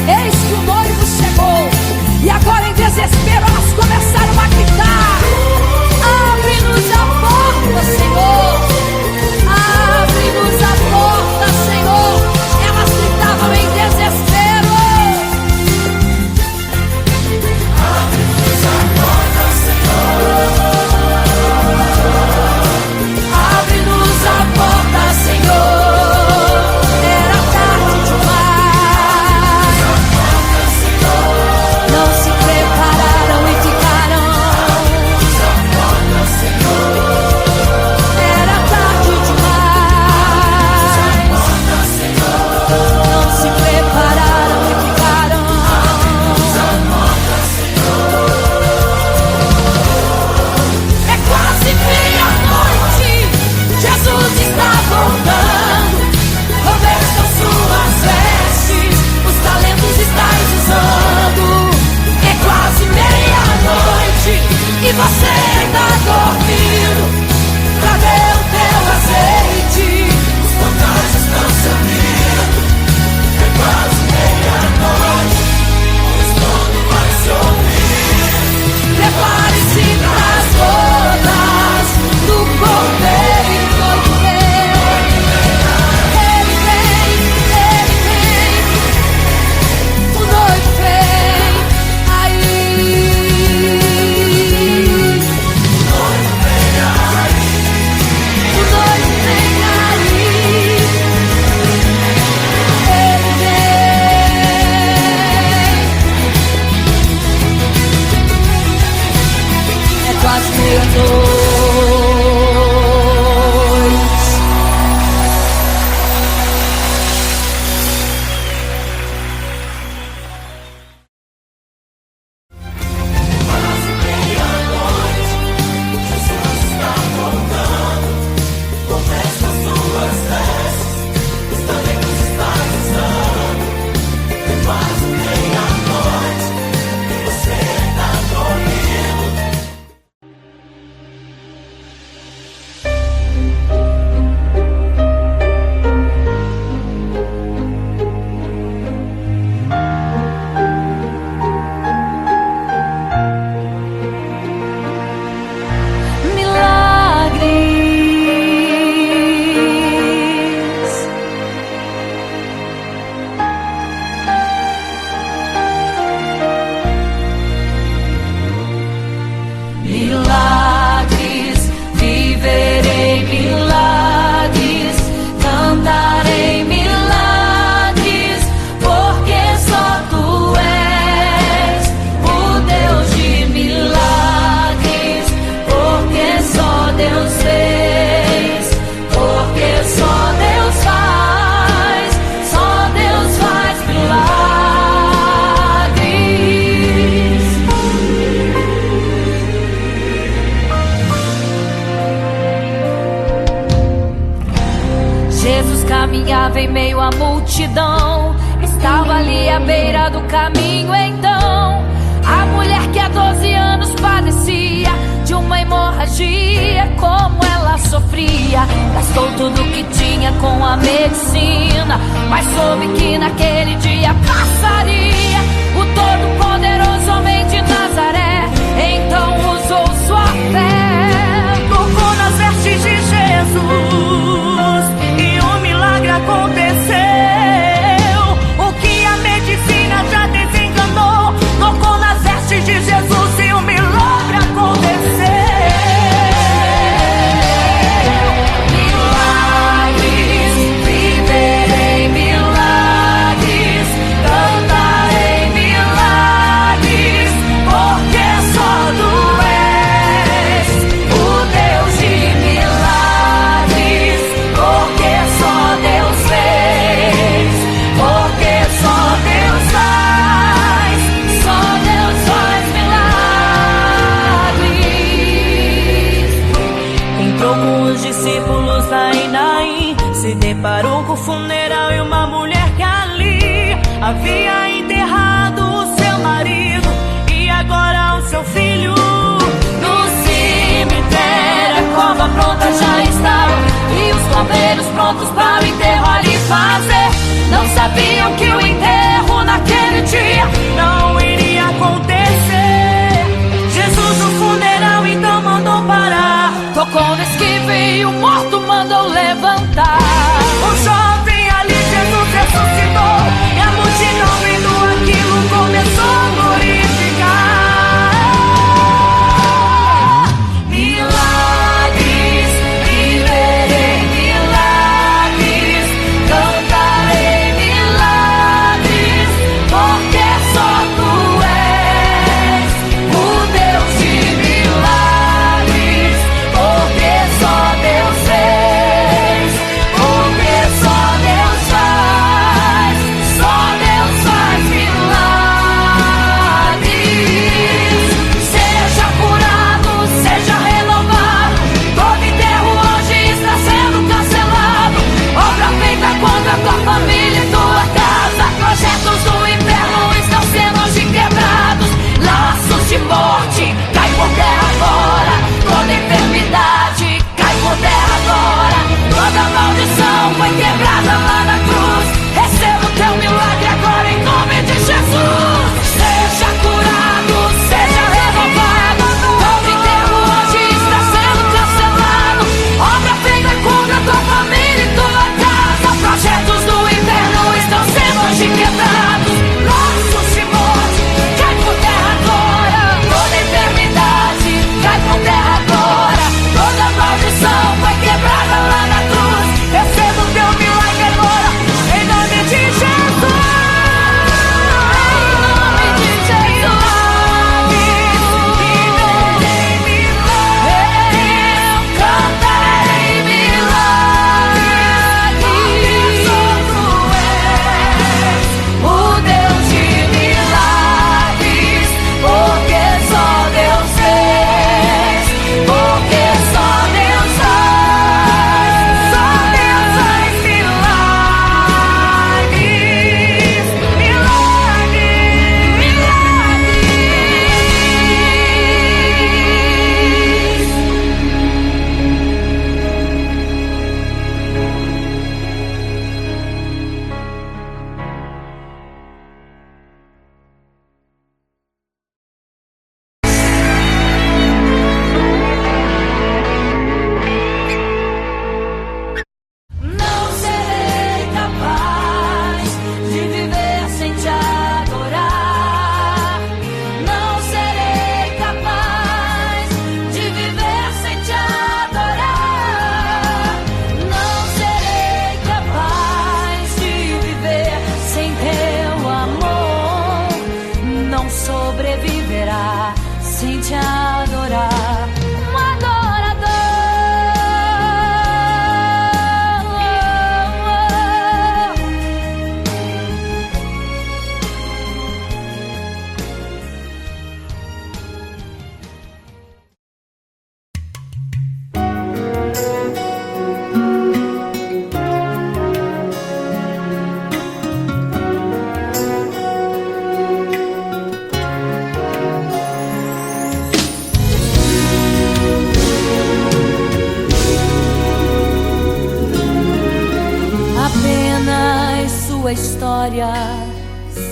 Eis que o noivo chegou, e agora em desespero elas começaram a gritar: abre-nos a porta, Senhor, abre-nos a porta, Senhor. Elas gritavam em desespero: abre-nos a porta, Senhor, abre-nos a porta, Senhor. E você ainda dormindo, cadê o teu azeite? Os portais estão se abrindo, é quase meia-noite, o estrondo vai se ouvir. Prepare-se para as bodas do Cordeiro. Ele vem, ele vem, o noivo vem aí. Quase meia-noite. Jesus está voltando, confessa suas vestes, os talentos estão usando. É quase meia-noite e você está dormindo. Milagres, viverei milagres, cantarei milagres, porque só tu és o Deus de milagres, porque só Deus fez, porque só Deus faz milagres. Jesus caminhava em meio à multidão, estava ali à beira do caminho. Então a mulher que há 12 anos padecia de uma hemorragia, como ela sofria, gastou tudo que tinha com a medicina, mas soube que naquele dia passaria o todo-poderoso homem de Nazaré. Então usou sua fé, tocou nas vestes de Jesus e o milagre aconteceu. O que a medicina já desenganou, tocou nas vestes de Jesus e o milagre aconteceu. Milagres, viverei milagres, cantarei milagres, porque só tu és o Deus de milagres, porque só Deus fez, porque só Deus faz milagres. Entrou com os discípulos lá em Naim, se deparou com o funeral e uma mulher que ali havia enterrado o seu marido e agora o seu filho. No cemitério a cova pronta já estava e os coveiros prontos para o enterro ali fazer. Não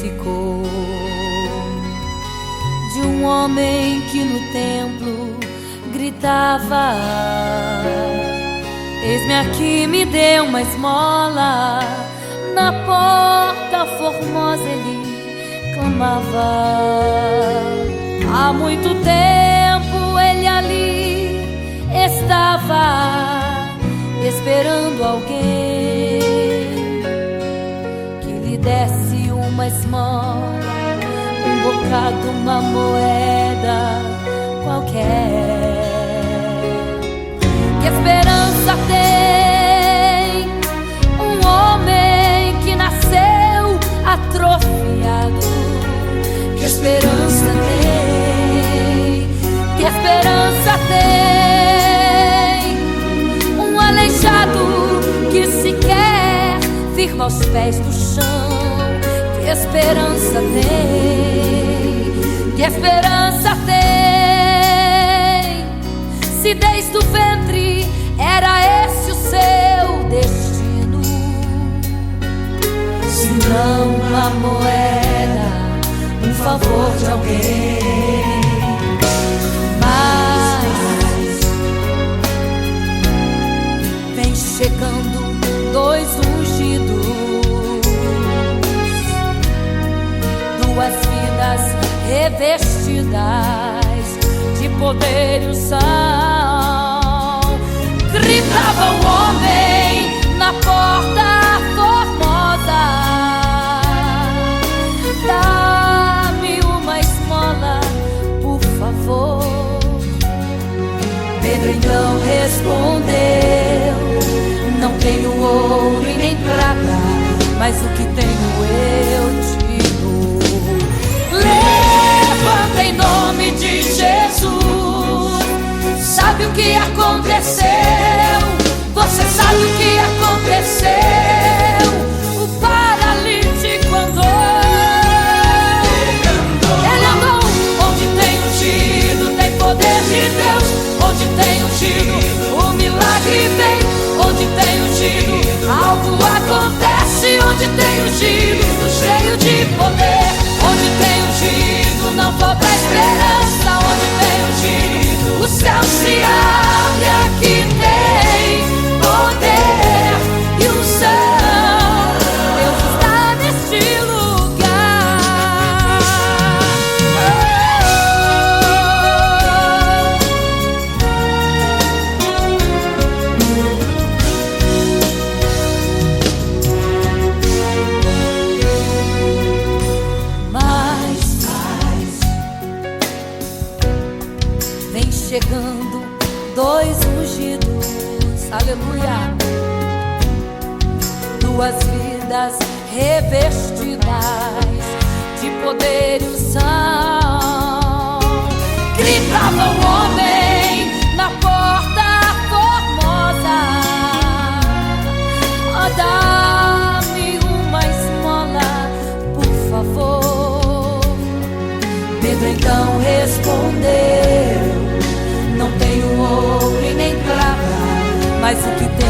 ficou de um homem que no templo gritava: eis-me aqui, me dê uma esmola. Na porta formosa ele clamava. Há muito tempo ele ali estava esperando alguém que lhe desse uma esmola, um bocado, uma moeda qualquer. Que esperança tem um homem que nasceu atrofiado? Que esperança tem? Que esperança tem um aleijado que sequer firma os pés no chão? Que esperança tem? Que esperança tem? Se desde o ventre era esse o seu destino, se não uma moeda, um favor de alguém. Mas vem chegando dois ungidos, duas vidas revestidas de poder e unção. Gritava o homem na porta formosa: dá-me uma esmola, por favor. Pedro então respondeu: não tenho ouro e nem prata, mas o que tenho eu te dou. Levanta em nome de Jesus. Sabe o que aconteceu? Você sabe o que aconteceu? O paralítico andou. Ele andou. Onde tem ungido tem poder de Deus. Onde tem ungido o milagre vem. Onde tem ungido algo acontece. Onde tem ungido cheio de poder. Onde tem ungido não falta esperança. Onde tem ungido o céu se abre. Aqui tem poder e unção. Deus está neste lugar. Mas vem chegando dois ungidos, aleluia, duas vidas revestidas de poder e unção. Gritava o homem na porta formosa: oh, dá-me uma esmola, por favor. Pedro então respondeu: não tenho ouro e nem prata, mas o que tenho